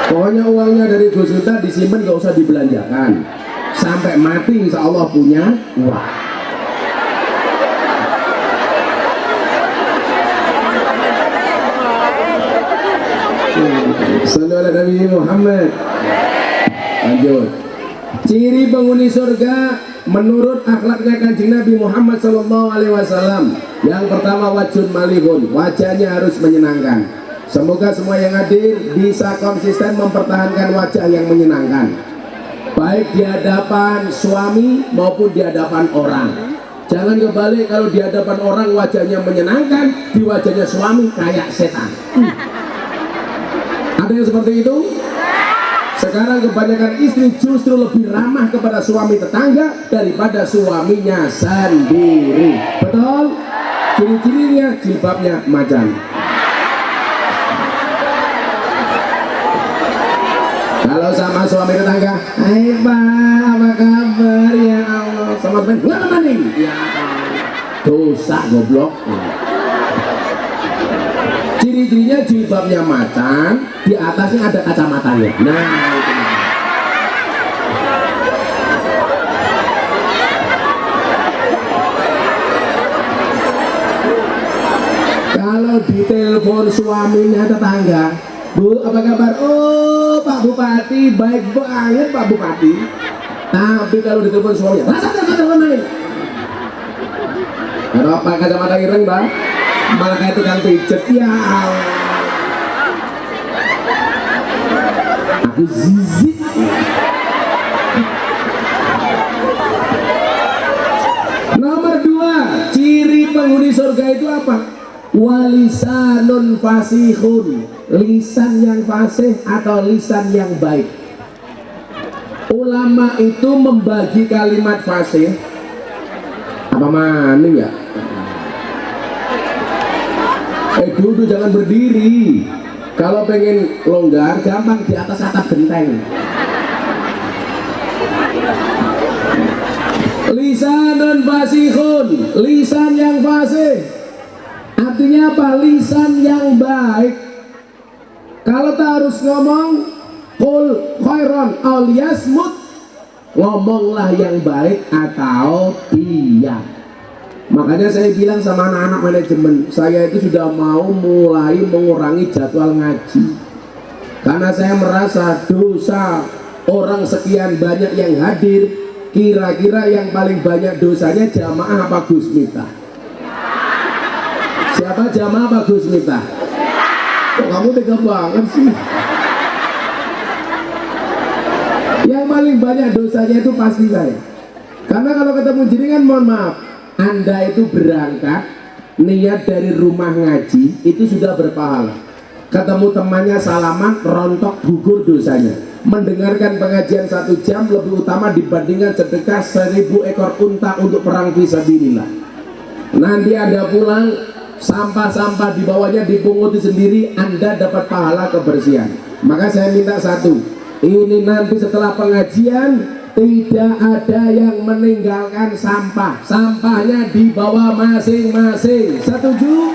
Pokoknya uangnya dari Gus Miftah disimpan nggak usah dibelanjakan, sampai mati insya Allah punya uang. Sallallahu alaihi Muhammad. Lanjut. Ciri penghuni surga menurut akhlaknya Kanjeng Nabi Muhammad Sallallahu Alaihi Wasallam. Yang pertama wajhun malihun, wajahnya harus menyenangkan. Semoga semua yang hadir bisa konsisten mempertahankan wajah yang menyenangkan. baik di hadapan suami maupun di hadapan orang. Jangan kebalik, kalau di hadapan orang wajahnya menyenangkan, di wajahnya suami kayak setan. Ada yang seperti itu? Sekarang kebanyakan istri justru lebih ramah kepada suami tetangga daripada suaminya sendiri. Betul? Ciri-cirinya jilbabnya macan. Kalau sama suami tetangga, hai Pak, apa kabar ya Allah? Sama teman, nggak mandi. Ya, dosa goblok. Ciri-cirinya jilbabnya macan, di atasnya ada kacamatanya. Nah, itu. Kalau ditelepon suaminya tetangga, Bu, apa kabar? Oh, Pak Bupati, baik banget Pak Bupati. Tapi kalau ditelepon suaminya, rasa telepon lain. Kalau pakai kacamata ireng, Bang, malah kayak tukang pijet. Ya Allah. Aku zizik. Nomor 2, ciri penghuni surga itu apa? Walisanun fasihun, lisan yang fasih atau lisan yang baik. Ulama itu membagi kalimat fasih apa mana ya? Duduk, jangan berdiri. Kalau pengen longgar gampang di atas atap genteng. Lisanun fasihun, lisan yang fasih. Artinya apa? Lisan yang baik. Kalau tak harus ngomong, qul khairan aw liyasmut, ngomonglah yang baik atau diam. Makanya saya bilang sama anak-anak manajemen, saya itu sudah mau mulai mengurangi jadwal ngaji. Karena saya merasa dosa orang sekian banyak yang hadir, kira-kira yang paling banyak dosanya jamaah apa Gus Miftah? Siapa jamaah apa Gus Miftah? Kok kamu tega banget sih? Yang paling banyak dosanya itu pasti saya. Karena kalau ketemu jenengan, mohon maaf, Anda itu berangkat niat dari rumah ngaji itu sudah berpahala. Ketemu temannya salaman, rontok gugur dosanya. Mendengarkan pengajian 1 jam lebih utama dibandingkan sedekah 1000 ekor unta untuk perang fisabilillah. Nanti Anda pulang, sampah-sampah di bawahnya dipunguti sendiri, Anda dapat pahala kebersihan. Maka saya minta satu, ini nanti setelah pengajian tidak ada yang meninggalkan sampah, sampahnya dibawa masing-masing. Setuju?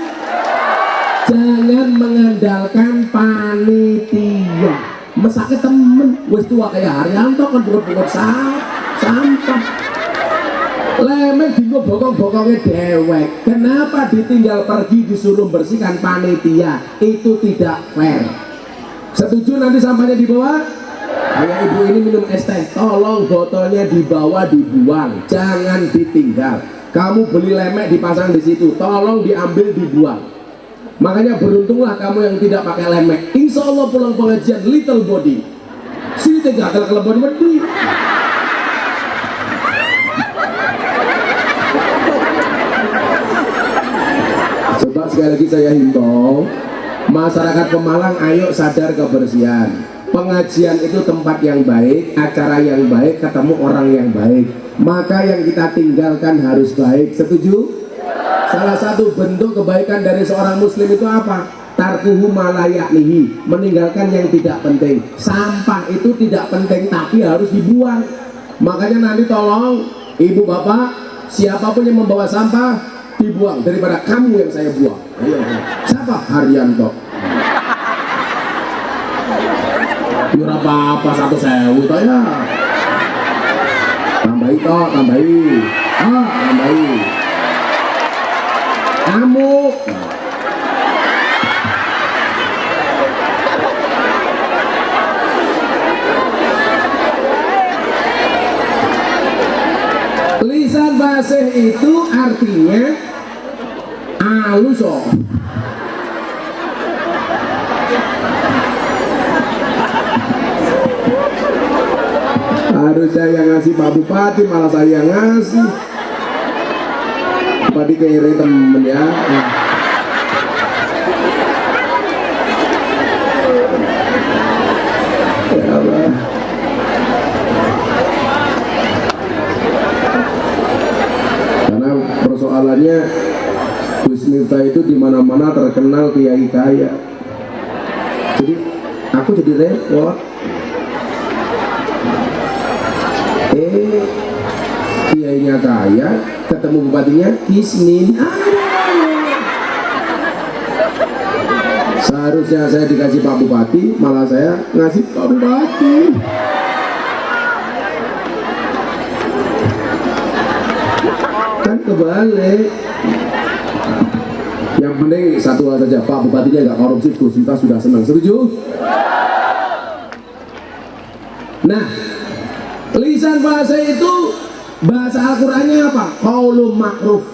Jangan mengandalkan panitia. Mesake temen wis tua kayak Haryanto kan pungut-pungut sampah. Lemek bingung bokong-bokongnya dewek. Kenapa ditinggal pergi disuruh bersihkan panitia? Itu tidak fair. Setuju nanti sampahnya dibawa? Ayah ibu ini minum es teh, tolong botolnya dibawa dibuang, jangan ditinggal. Kamu beli lemek dipasang di situ, tolong diambil dibuang. Makanya beruntunglah kamu yang tidak pakai lemek. Insya Allah pulang pengajian little body. Sini tega kelebon wedi. Coba sekali lagi saya himbau, masyarakat Pemalang ayo sadar kebersihan. Pengajian itu tempat yang baik, acara yang baik, ketemu orang yang baik. Maka yang kita tinggalkan harus baik. Setuju? Salah satu bentuk kebaikan dari seorang muslim itu apa? Tarkuhu ma la ya'nihi, meninggalkan yang tidak penting. Sampah itu tidak penting tapi harus dibuang. Makanya nanti tolong ibu bapak, siapapun yang membawa sampah dibuang daripada kamu yang saya buang. Ayo. Siapa? Haryanto. Biar apa-apa 1.000 toh ya. Tambahi toh, tambahi. Tambahi. Kamu. Lisan fasih itu artinya halus oh. Harusnya yang ngasih Pak Bupati, malah saya yang ngasih. Bupati kere temen ya. Ya Allah. Karena persoalannya Gus Miftah itu di mana-mana terkenal kiai kaya. Jadi aku jadi repot. Kiainya kaya, ketemu bupatinya kismin. Seharusnya saya dikasih Pak Bupati, malah saya ngasih Pak Bupati. Kan kebalik. Yang penting satu hal saja, Pak Bupatinya nggak korupsi, Gus Miftah sudah senang. Setuju? Nah, lisan bahasa itu, bahasa Al-Qur'annya apa? Qaulun ma'ruf,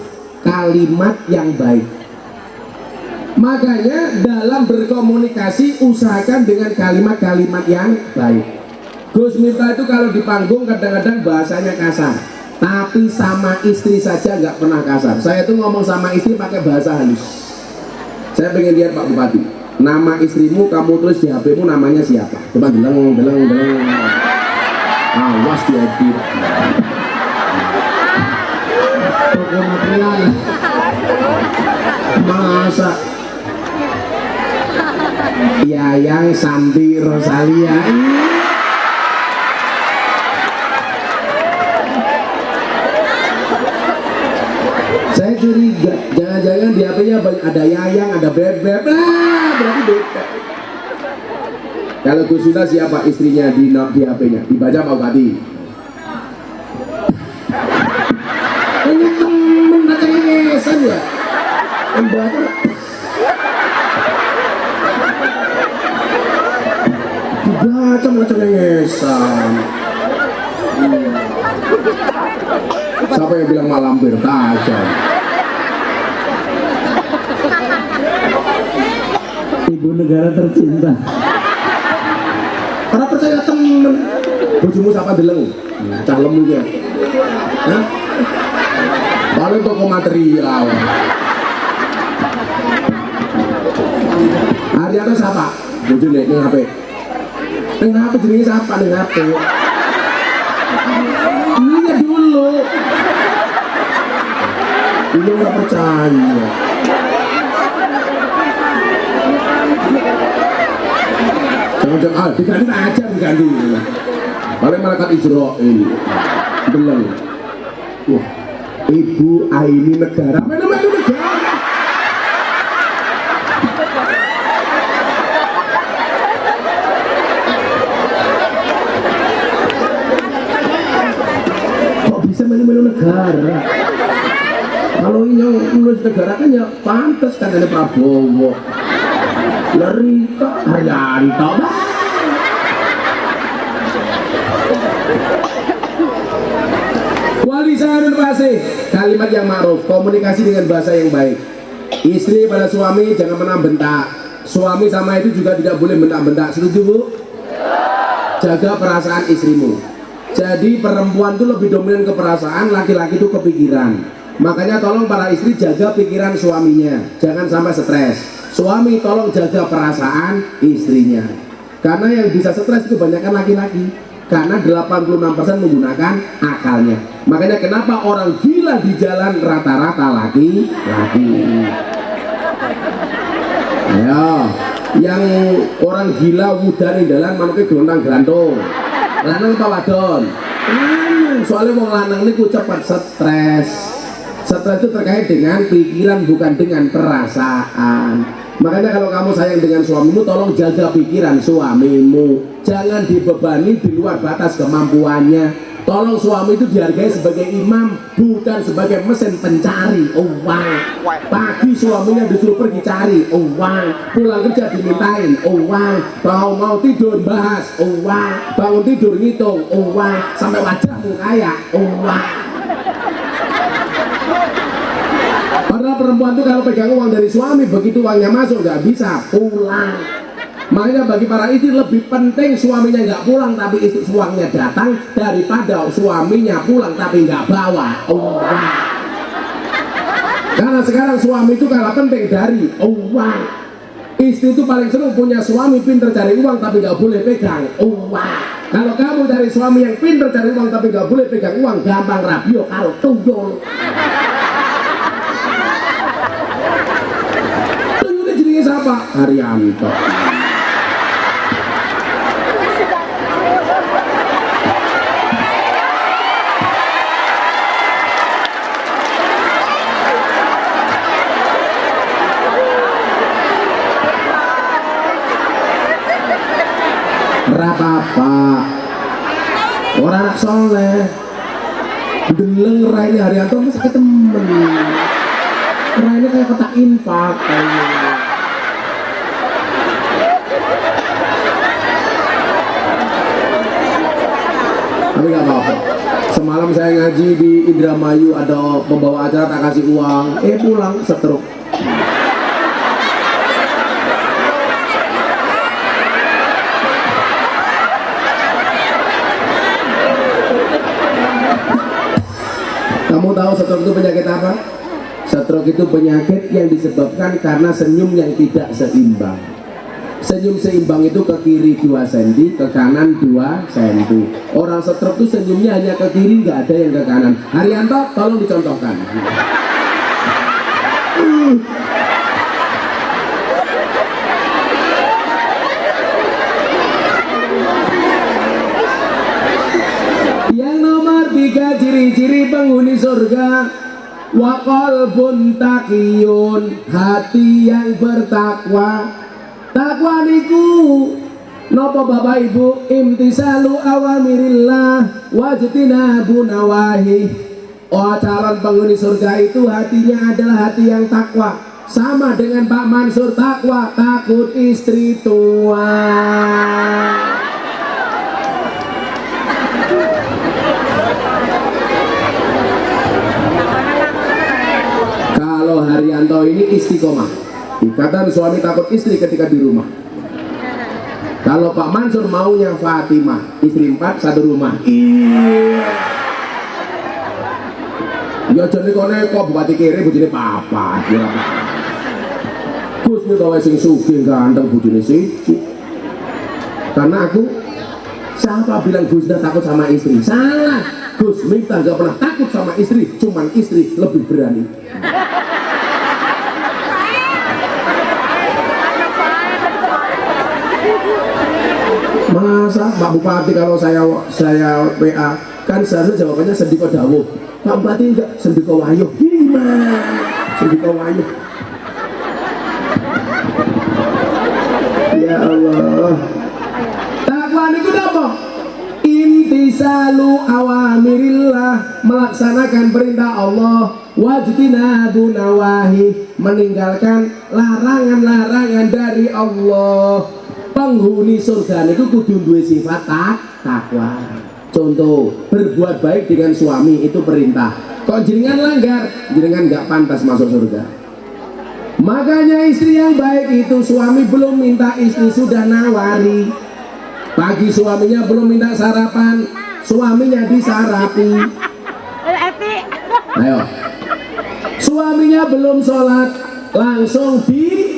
kalimat yang baik. Makanya dalam berkomunikasi usahakan dengan kalimat-kalimat yang baik. Gus Miftah itu kalau di panggung kadang-kadang bahasanya kasar, tapi sama istri saja nggak pernah kasar. Saya tuh ngomong sama istri pakai bahasa halus. Saya pengen lihat Pak Bupati, nama istrimu kamu tulis di HP-mu namanya siapa? Coba bilang. Awas diedit. Toko material. Masa Yayang Santi Rosalia. Saya curiga, jangan-jangan di HP-nya ada Yayang, ada Bebek. Berarti beda. Kalau Gus Miftah siapa istrinya di HP-nya? Dibaca Pak Bupati. Ini temen macam-macam ya. Membaca. Dibaca macam-macam. Siapa yang bilang malampir tajam? Ibu negara tercinta. Karena percaya temen. Bojomu siapa deleng? Cah lemu ya. Hah? Paling toko material. Ariana siapa? Bojone ning HP. Ning HP jenenge siapa ning HP? Lihat dulu. Ini nggak percaya. Jangan diganti aja diganti. Paling malaikat Israel. Belum. Wah, Ibu Aini negara. Mana negara? Kok bisa melu-melu negara? Kalau ini nulis negara kan ya pantas kan ada Prabowo. Lerika Haryanto. Wali Sanun Fasih, kalimat yang ma'ruf, komunikasi dengan bahasa yang baik. Istri pada suami jangan pernah bentak. Suami sama itu juga tidak boleh bentak-bentak. Setuju Bu? Jaga perasaan istrimu. Jadi perempuan itu lebih dominan ke perasaan, laki-laki itu kepikiran. Makanya tolong para istri jaga pikiran suaminya, jangan sampai stres. Suami tolong jaga perasaan istrinya. Karena yang bisa stres itu banyakkan laki-laki. Karena 86% menggunakan akalnya. Makanya kenapa orang gila di jalan rata-rata laki-laki. Ayo, yang orang gila wudan di jalan manuknya gelontang gelantung. Lanang apa wadon? Soalnya wong lanang ini cepat stres. Stres itu terkait dengan pikiran bukan dengan perasaan. Makanya kalau kamu sayang dengan suamimu, tolong jaga pikiran suamimu. Jangan dibebani di luar batas kemampuannya. Tolong suami itu dihargai sebagai imam, bukan sebagai mesin pencari uang. Pagi suaminya disuruh pergi cari uang, pulang kerja dimintain uang, mau tidur bahas uang, bangun tidur ngitung uang, sampai wajahmu kaya uang. Padahal perempuan itu kalau pegang uang dari suami, begitu uangnya masuk nggak bisa pulang. Makanya bagi para istri lebih penting suaminya nggak pulang tapi istri suaminya datang daripada suaminya pulang tapi nggak bawa uang. Karena sekarang suami itu kalah penting dari uang. Istri itu paling senang punya suami pinter cari uang tapi nggak boleh pegang uang. Kalau kamu cari suami yang pinter cari uang tapi nggak boleh pegang uang, gampang rabio karo tuyul. Tuyulnya jenenge siapa? Haryanto. Apa orang anak soleh deleng raine Haryanto masih ketemen raine kayak kotak infak tapi gak apa-apa. Semalam saya ngaji di Indramayu ada pembawa acara tak kasih uang pulang setruk. Kamu tahu stroke itu penyakit apa? Stroke itu penyakit yang disebabkan karena senyum yang tidak seimbang. Senyum seimbang itu ke kiri 2 cm, ke kanan 2 cm. Orang stroke itu senyumnya hanya ke kiri, nggak ada yang ke kanan. Haryanto, tolong dicontohkan. Yang nomor 3 ciri-ciri penghuni surga, wa qalbun taqiyun, hati yang bertakwa. Takwa niku nopo Bapak Ibu? Imtisalu awamirillah wajtinabu nawahi. Oh, calon penghuni surga itu hatinya adalah hati yang takwa. Sama dengan Pak Mansur, takwa takut istri tua. Kalau Haryanto ini istiqomah. Ikatan suami takut istri ketika di rumah. Kalau Pak Mansur maunya Fatimah, istri 4 satu rumah. Iya. Ya jadi kone kok bupati kiri bujine papa. Gus nih gawe sing sugih ganteng bujine siji. Karena aku, siapa bilang Gus Miftah takut sama istri? Salah. Gus Miftah gak pernah takut sama istri, cuman istri lebih berani. Masa Pak Bupati kalau saya WA kan seharusnya jawabannya Sendiko Dawuh. Pak Bupati enggak, Sendiko Wayuh. Gimana? Sendiko Wayuh. Ya Allah. Takwa niku napa? Imtisalu awamirillah, melaksanakan perintah Allah, wajtinabu nawahi, meninggalkan larangan-larangan dari Allah. Penghuni surga niku kudu duwe sifat takwa. Contoh, berbuat baik dengan suami itu perintah. Kok jenengan langgar, jenengan nggak pantas masuk surga. Makanya istri yang baik itu suami belum minta istri sudah nawari. Pagi suaminya belum minta sarapan, suaminya disarapi. Ayo. Suaminya belum sholat, langsung di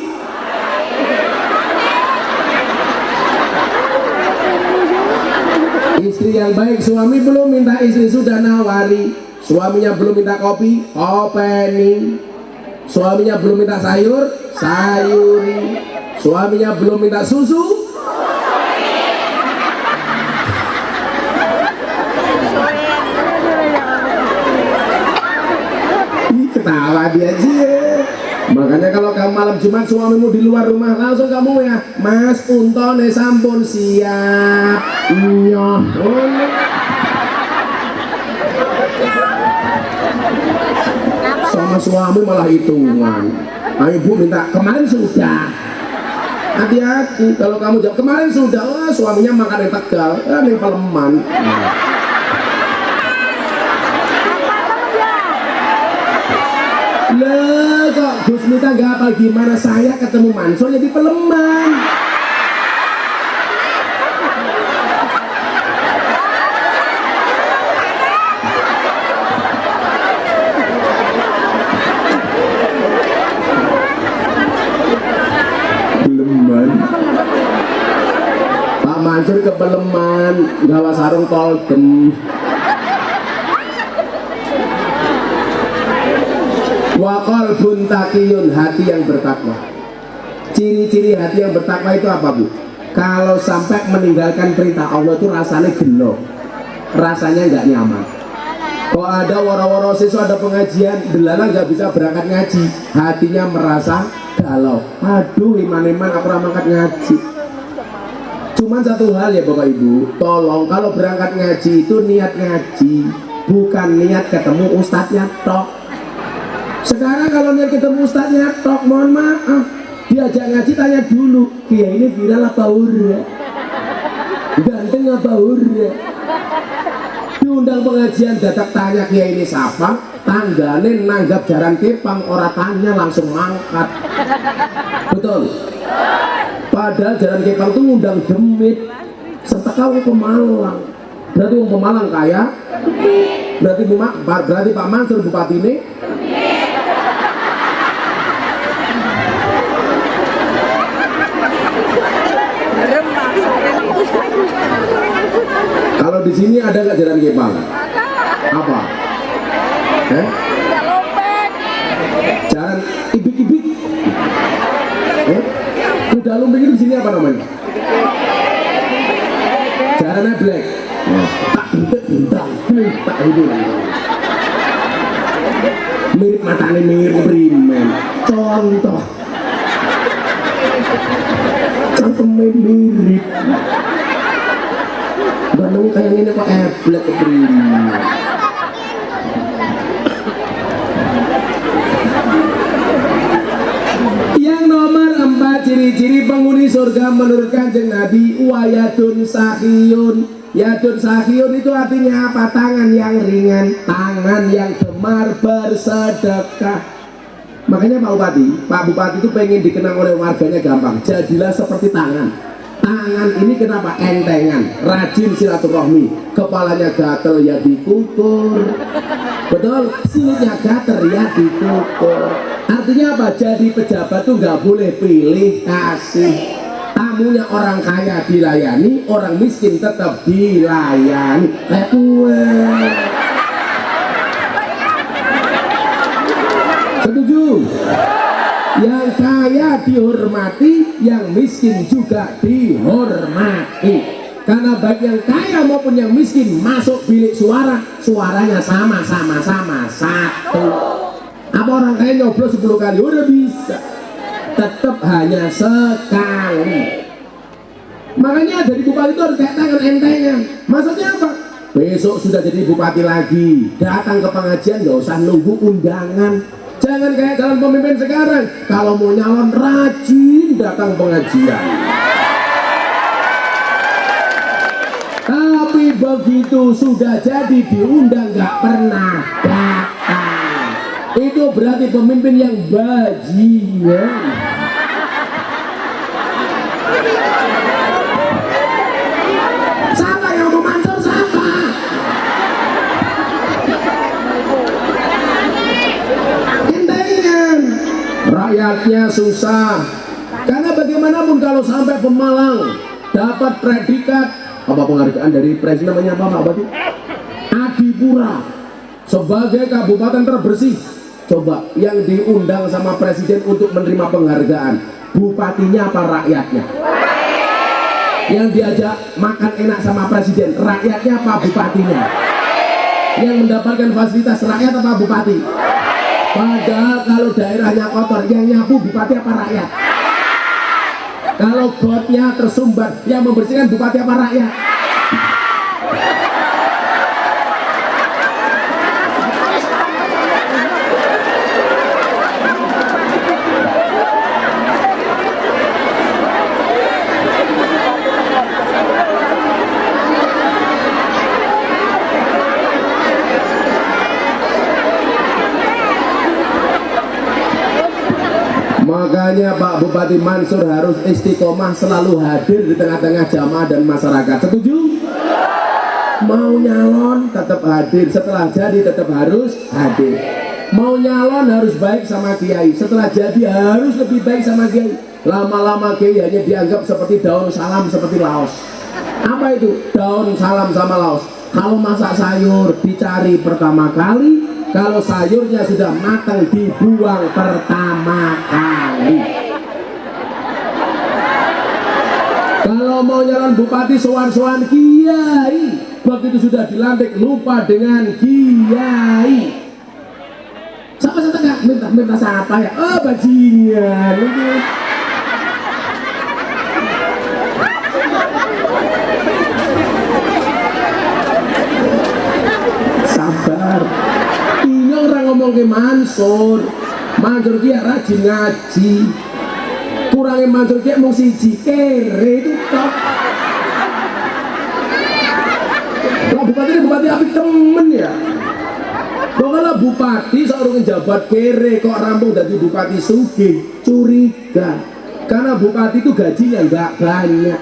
istri yang baik, suami belum minta istri sudah nawari. Suaminya belum minta kopi, kopeni. Suaminya belum minta sayur, sayuri. Suaminya belum minta susu, ketawa dia sih. Makanya kalau kamu malam Jumat suamimu di luar rumah, langsung kamu ya, Mas untone sampun siap. Nyoh. Sama suami malah hitungan. Ayo Bu minta kemarin sudah. Hati-hati kalau kamu jawab kemarin sudah, wah suaminya makan yang Tegal, yang Paleman. Lah kok Gus Miftah gak apa gimana saya ketemu Mansur jadi Paleman. Mansur kebeleman, gawa sarung toldem. Wa qalbun taqiyun, hati yang bertakwa. Ciri-ciri hati yang bertakwa itu apa, Bu? Kalau sampai meninggalkan perintah Allah itu rasanya gelo, rasanya nggak nyaman. Kalau ada woro-woro siswa ada pengajian, delala nggak bisa berangkat ngaji, hatinya merasa galau. Aduh, iman-iman aku ramangkat ngaji. Cuman satu hal ya Bapak Ibu, tolong kalau berangkat ngaji itu niat ngaji, bukan niat ketemu ustadznya tok. Sekarang kalau niat ketemu ustadznya tok, mohon maaf, diajak ngaji tanya dulu, kiai ini viral apa ura, ganteng apa ura. Diundang pengajian dadak tanya kiai ini siapa, tanggane nanggap jaran kepang, ora tanya langsung mangkat. Betul? Padahal jaran kepang itu ngundang demit, serta kau Pemalang. Berarti orang Pemalang kaya, berarti Pak Mansur bupati ini. Kalau di sini ada nggak jalan kepang? Apa? Jalan ibik-ibik. Kuda lumping itu di sini apa namanya? Jalan black. Tak bintang, tak itu. Mirip matanya mirip primen. Contoh. Cangkemnya mirip. Bandung kayak ini kok black primen. Yang nomor 4 ciri-ciri penghuni surga menurut Kanjeng Nabi, wayadun sahiyun. Yadun sahiyun itu artinya apa? Tangan yang ringan, tangan yang gemar bersedekah. Makanya Pak Bupati itu pengen dikenang oleh warganya gampang. Jadilah seperti tangan. Tangan ini kenapa? Entengan, rajin silaturahmi. Kepalanya gatel ya dikukur. Betul, silitnya gatel ya dikukur. Artinya apa? Jadi pejabat tuh nggak boleh pilih kasih. Tamunya orang kaya dilayani, orang miskin tetap dilayani. Setuju? Yang kaya dihormati, yang miskin juga dihormati. Karena baik yang kaya maupun yang miskin masuk bilik suara, suaranya sama-sama satu. Apa orang kaya nyoblos 10 kali? Udah bisa. Tetap hanya sekali. Makanya dari bupati itu harus kayak tangan entengan. Maksudnya apa? Besok sudah jadi bupati lagi, datang ke pengajian nggak usah nunggu undangan. Jangan kayak calon pemimpin sekarang, kalau mau nyalon rajin datang pengajian. Tapi begitu sudah jadi diundang nggak pernah datang. Itu berarti pemimpin yang bajingan. Siapa yang mau Mansur siapa? Intinya rakyatnya susah. Karena bagaimanapun kalau sampai Pemalang dapat predikat apa penghargaan dari presiden namanya apa Pak Bati? Adipura sebagai kabupaten terbersih. Coba yang diundang sama presiden untuk menerima penghargaan, bupatinya apa rakyatnya? Yang diajak makan enak sama presiden, rakyatnya apa bupatinya? Yang mendapatkan fasilitas rakyat apa bupati? Padahal kalau daerahnya kotor, yang nyapu bupati apa rakyat? Kalau gotnya tersumbat, yang membersihkan bupati apa rakyat? Makanya Pak Bupati Mansur harus istiqomah selalu hadir di tengah-tengah jamaah dan masyarakat. Setuju? Mau nyalon tetap hadir, setelah jadi tetap harus hadir. Mau nyalon harus baik sama kiai, setelah jadi harus lebih baik sama kiai. Lama-lama kiai hanya dianggap seperti daun salam, seperti Laos. Apa itu? Daun salam sama laos. Kalau masak sayur dicari pertama kali, kalau sayurnya sudah matang dibuang pertama kali. Kalau mau nyalon bupati sowan-sowan kiai, begitu sudah dilantik lupa dengan kiai. Siapa tengah minta siapa ya? Oh bajingan. Sabar. Ini orang ngomong ke Mansur dia rajin ngaji. Kurangnya Mansur dia mau siji kere itu top. Kalau bupati ini bupati apik temen ya. Kalau bupati seorang jabat kere kok rampung dari bupati sugih, curiga. Karena bupati itu gajinya nggak banyak.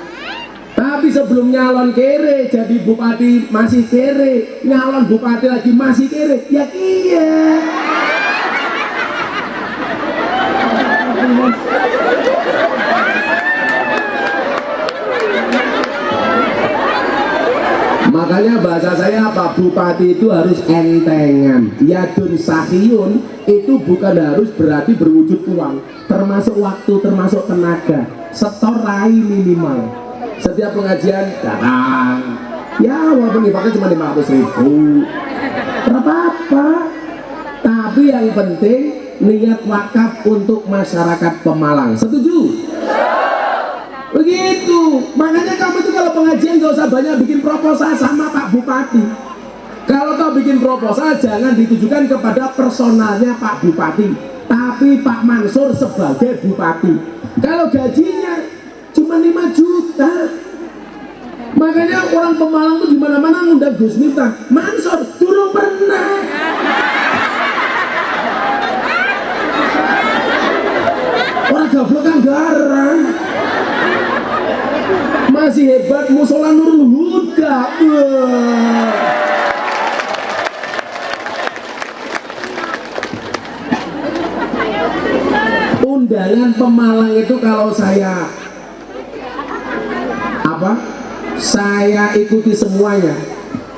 Tapi sebelum nyalon kere jadi bupati masih kere, nyalon bupati lagi masih kere, ya iya. Makanya bahasa saya apa? Bupati itu harus entengan. Yadun sahiyun itu bukan harus berarti berwujud uang, termasuk waktu, termasuk tenaga. Setor rai minimal. Setiap pengajian datang. Ya walaupun infaknya cuma 500.000, apa-apa. Tapi yang penting niat wakaf untuk masyarakat Pemalang. Setuju? Begitu. Makanya kamu itu kalau pengajian gak usah banyak bikin proposal sama Pak Bupati. Kalau kau bikin proposal jangan ditujukan kepada personalnya Pak Bupati, tapi Pak Mansur sebagai Bupati. Kalau gajinya cuma 5 juta. Makanya orang Pemalang tuh dimana-mana ngundang Gus Miftah. Mansur durung pernah. Orang goblok anggaran. Masih hebat musola Nurul Huda. Undangan Pemalang itu kalau saya saya ikuti semuanya,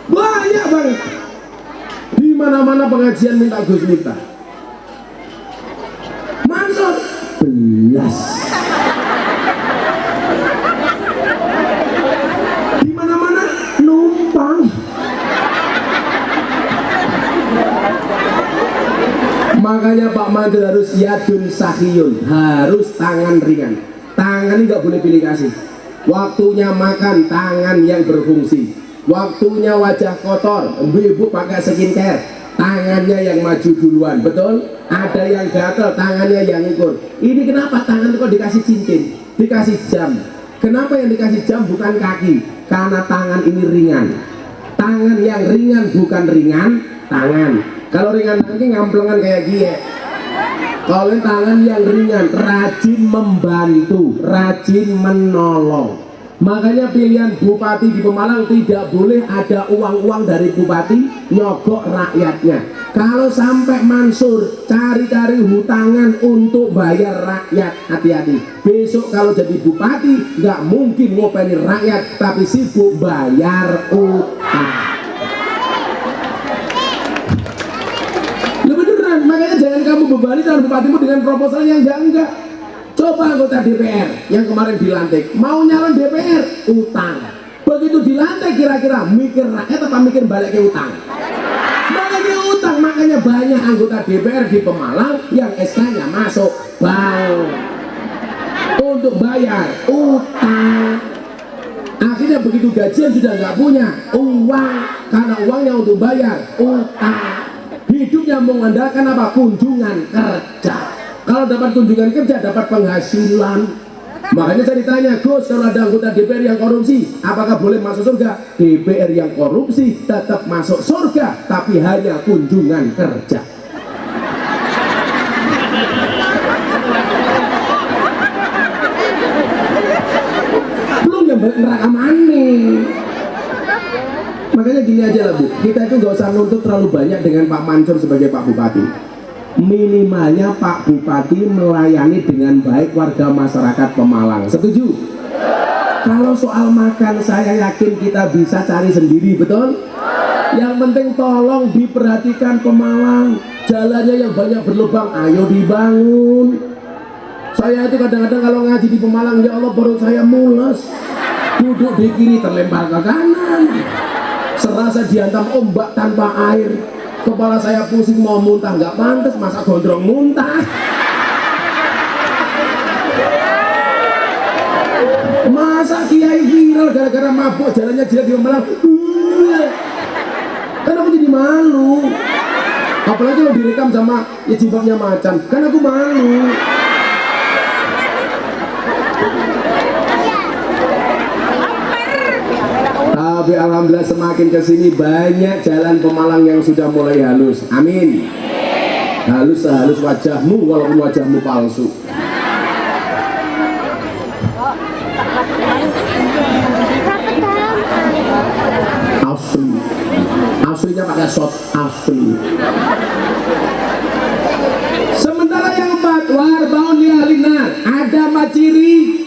banyak banget. Di mana-mana pengajian minta Gus Miftah. Mansur belas. Di mana-mana numpang. Makanya Pak Mansur harus yadun sahiyun, harus tangan ringan. Tangan ini nggak boleh pilih kasih. Waktunya makan tangan yang berfungsi, waktunya wajah kotor ibu pakai skincare, tangannya yang maju duluan, betul? Ada yang gatel, tangannya yang ukur. Ini kenapa tangan itu kok dikasih cincin, dikasih jam? Kenapa yang dikasih jam bukan kaki? Karena tangan ini ringan. Tangan yang ringan bukan ringan tangan. Kalau ringan nanti ngamplengan kayak gini. Kalau tangan yang ringan, rajin membantu, rajin menolong. Makanya pilihan bupati di Pemalang tidak boleh ada uang-uang dari bupati nyogok rakyatnya. Kalau sampai Mansur cari-cari hutangan untuk bayar rakyat, hati-hati. Besok kalau jadi bupati nggak mungkin ngopeni rakyat, tapi sibuk bayar utang. Makanya jangan kamu bebani calon bupatimu dengan proposal yang enggak. Coba anggota DPR yang kemarin dilantik mau nyalon DPR utang. Begitu dilantik kira-kira mikir rakyat apa mikir balik ke utang? Makanya utang. Makanya banyak anggota DPR di Pemalang yang SK-nya masuk bank untuk bayar utang. Akhirnya begitu gajian sudah nggak punya uang karena uangnya untuk bayar utang. Hidupnya mengandalkan apa? Kunjungan kerja. Kalau dapat kunjungan kerja dapat penghasilan. Makanya saya ditanya, Gus, kalau ada anggota DPR yang korupsi, apakah boleh masuk surga? DPR yang korupsi tetap masuk surga, tapi hanya kunjungan kerja. Belum yang neraka mana? Makanya gini aja lah Bu, kita itu nggak usah nuntut terlalu banyak dengan Pak Mansur sebagai Pak Bupati. Minimalnya Pak Bupati melayani dengan baik warga masyarakat Pemalang. Setuju? Kalau soal makan saya yakin kita bisa cari sendiri, betul? Yang penting tolong diperhatikan Pemalang, jalannya yang banyak berlubang ayo dibangun. Saya itu kadang-kadang kalau ngaji di Pemalang, ya Allah perut saya mules, duduk di kiri terlempar ke kanan, serasa dihantam ombak tanpa air, kepala saya pusing mau muntah nggak pantas, masa gondrong muntah. Masa kiai viral gara-gara mabuk jalannya jelek di Pemalang? Kan aku jadi malu, apalagi kalau direkam sama ya jilbabnya macan, kan aku malu. Tapi alhamdulillah semakin kesini banyak jalan Pemalang yang sudah mulai halus, amin. Halus sehalus wajahmu walaupun wajahmu palsu. Asli, aslinya pakai shot asli. Sementara yang empat, warbaun lihalina, ada maciri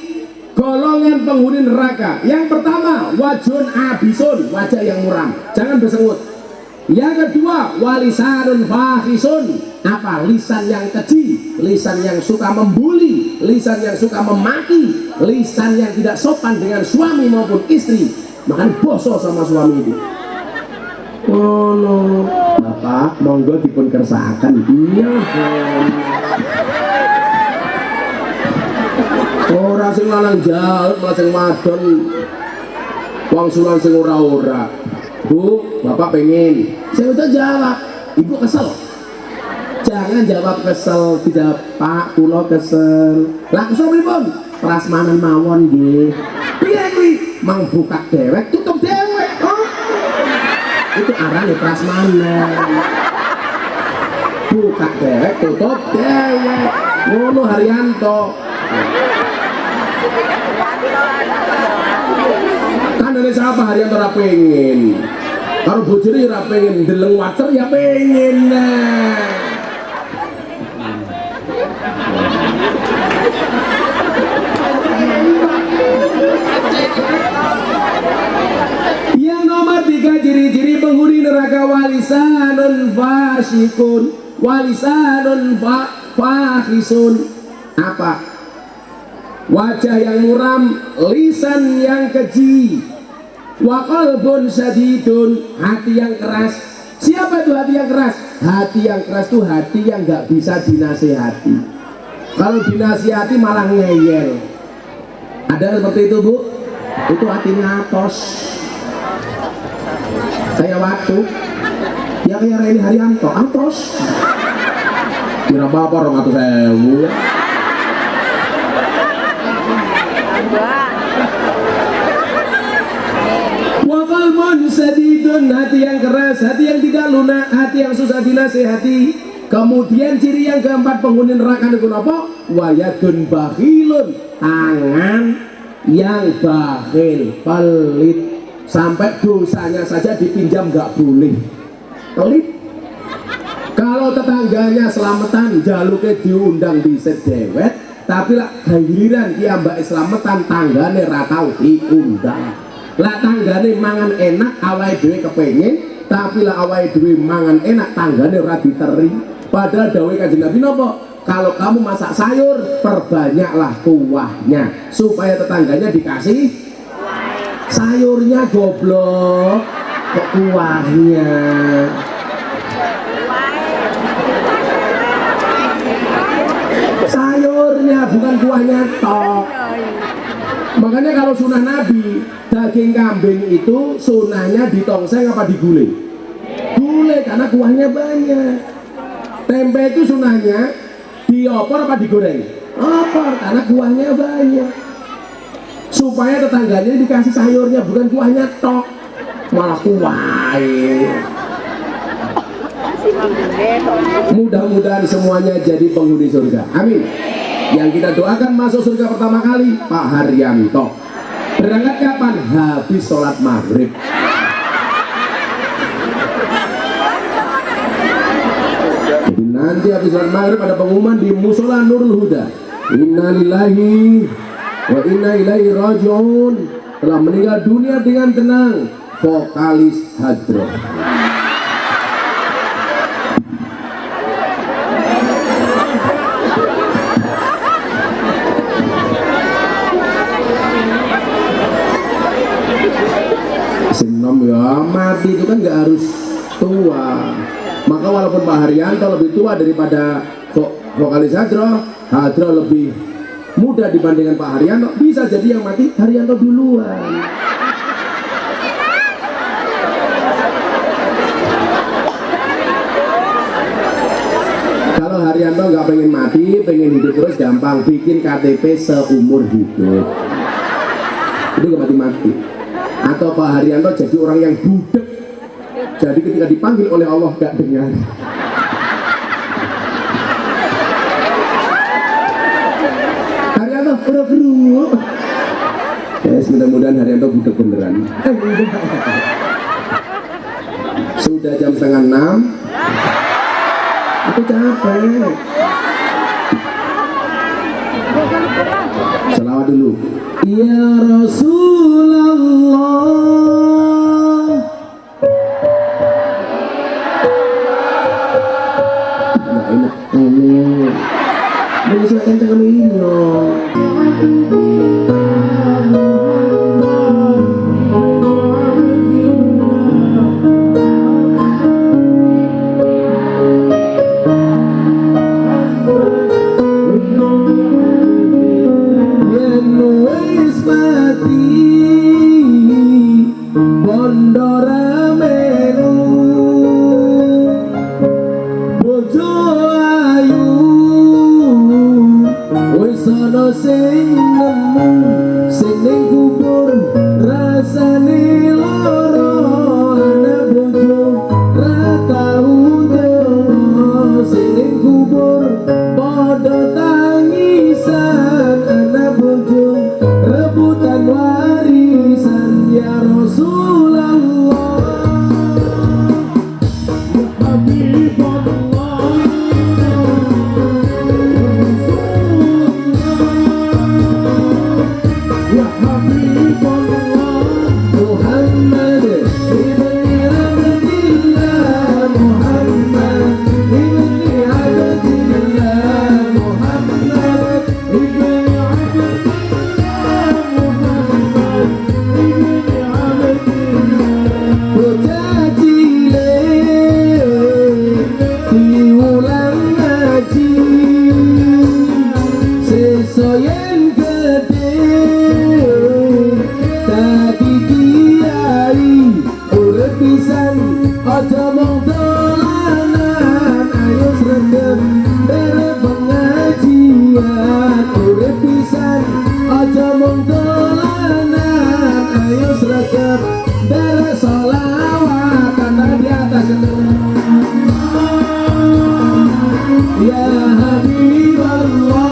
golongan penghuni neraka. Yang pertama, wajun abisun, wajah yang muram, jangan bersengut. Yang kedua, walisanun fahisun, apa? Lisan yang keji, lisan yang suka membuli, lisan yang suka memaki, lisan yang tidak sopan dengan suami maupun istri, makan boso sama suami itu. Oh no, Bapak monggo dipun kersakaken. Iya. Ora sing lanang jahat, malah sing wadon wangsulan sing ora-ora. Bu, Bapak pengen. Saya udah jawab. Ibu kesel. Jangan jawab kesel, dijawab Pak, kula kesel. Lah kesel pripun? Prasmanan mawon nggih. Piye kuwi? Mang buka dewek, tutup dewek. Oh. Itu arane prasmanan. Buka dewek, tutup dewek. Ngono Haryanto. Kan dari siapa Haryanto ora pengen. Kalau bojone ora pengen deleng wacer ya pengen. Yang nomor 3 ciri-ciri penghuni neraka, walisanun fasikun, walisanun fahisun. Apa? Wajah yang muram, lisan yang keji, wa qalbun sadidun, hati yang keras. Siapa itu hati yang keras? Hati yang keras itu hati yang nggak bisa dinasihati. Kalau dinasihati malah ngeyel. Ada seperti itu, Bu? Itu hati ngatos. Kayak waktu ya kayak Reni Haryanto, atos. Kira bapak orang atus sewu. Wa qalbun sadidun, hati yang keras, hati yang tidak lunak, hati yang susah dinasihati. Kemudian ciri yang keempat penghuni neraka itu apa? Wa yadun bakhilun, tangan yang bakhil, pelit, sampai dosanya saja dipinjam nggak boleh. Pelit. Kalau tetangganya selamatan jaluknya diundang di sedewet, tapi lah giliran dia mbak selamatan tanggane ratau diundang. Lah tanggane mangan enak awake dhewe kepengin, tapi lah awake dhewe mangan enak tanggane ora diteri. Padahal dawuh Kanjeng Nabi napa? Kalau kamu masak sayur, perbanyaklah kuahnya supaya tetangganya dikasih sayurnya, goblok kok kuahnya. Sayurnya bukan kuahnya tok. Makanya kalau sunah Nabi, daging kambing itu sunahnya ditongseng apa digulai? Gulai karena kuahnya banyak. Tempe itu sunahnya diopor apa digoreng? Opor karena kuahnya banyak. Supaya tetangganya dikasih sayurnya bukan kuahnya tok, malah kuahnya. Mudah-mudahan semuanya jadi penghuni surga, amin. Yang kita doakan masuk surga pertama kali Pak Haryanto. Berangkat kapan? Habis sholat maghrib. Jadi nanti habis sholat maghrib ada pengumuman di Musola Nurul Huda. Innalillahi Wa inna ilaihi raji'un. Telah meninggal dunia dengan tenang vokalis Hadroh. Sing nom ya mati itu kan nggak harus tua. Maka walaupun Pak Haryanto lebih tua daripada vokalis Hadroh, Hadroh lebih muda dibandingkan Pak Haryanto, bisa jadi yang mati Haryanto duluan. Kalau Haryanto nggak pengen mati, pengen hidup terus, gampang bikin KTP seumur hidup, itu nggak mati-mati. Atau Pak Haryanto jadi orang yang budek, jadi ketika dipanggil oleh Allah nggak dengar. Haryanto udah kerungu. Yes, mudah-mudahan Haryanto budek beneran. Sudah jam 5:30. Aku capek. Selawat dulu. Ya Rasulullah. Nggak enak. Amin. Menyesuaikan dengan ini. Sing nemu sing ning kubur rasane lara ana bojo ra tau ndono sing ning kubur padha tangisan ana bojo rebutan warisan ya Rasulullah ya Habibullah.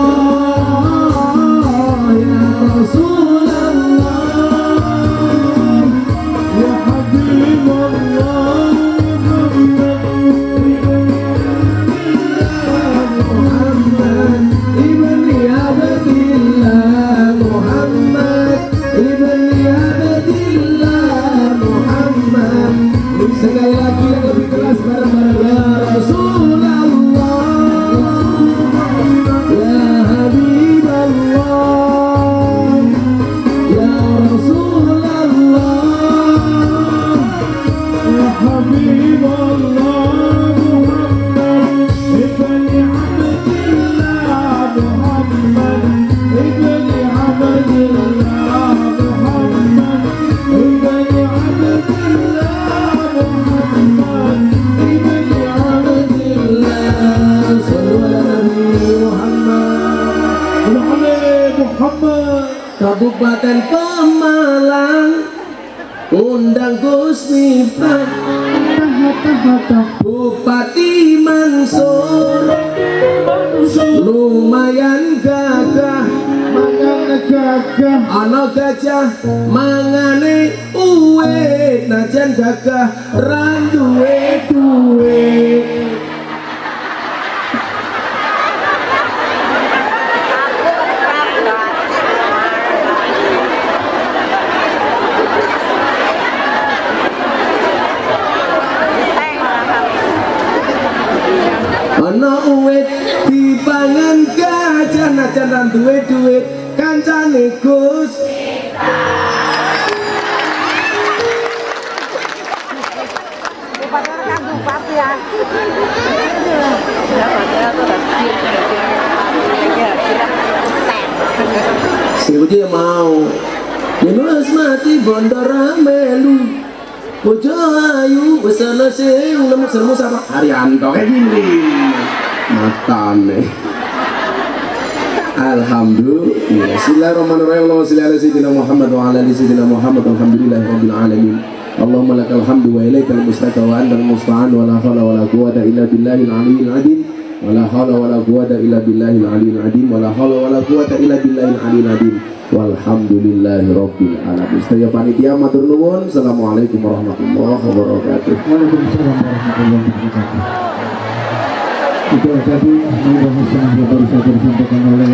Kabupaten Pemalang undang Gus Miftah, Bupati Mansur lumayan gagah, ana gajah mangane uwe najan gagah randuwe duwe. ora duwe duit kancane Gus. Siapa dia mau Yenus mati bondara melu Bojo ayu besana sing lemuk sermu sama Haryanto kayak gini matane. Alhamdulillah. Bismillahirrahmanirrahim. Allahumma shalli ala sayyidina Muhammad wa ala ali sayyidina Muhammad. Alhamdulillahirabbil alamin. Allahumma lakal hamdu wa ilaikal mustaqaa wa antal musta'an wa la haula wa la quwwata illa billahil aliyyil azim. Wa la haula wa la quwwata illa billahil aliyyil azim. Wa la haula wa la quwwata illa billahil aliyyil azim. Walhamdulillahirabbil alamin. Sedaya panitia matur nuwun. Assalamualaikum warahmatullahi wabarakatuh. Waalaikumsalam warahmatullahi wabarakatuh. Itu tadi yang baru saja disampaikan oleh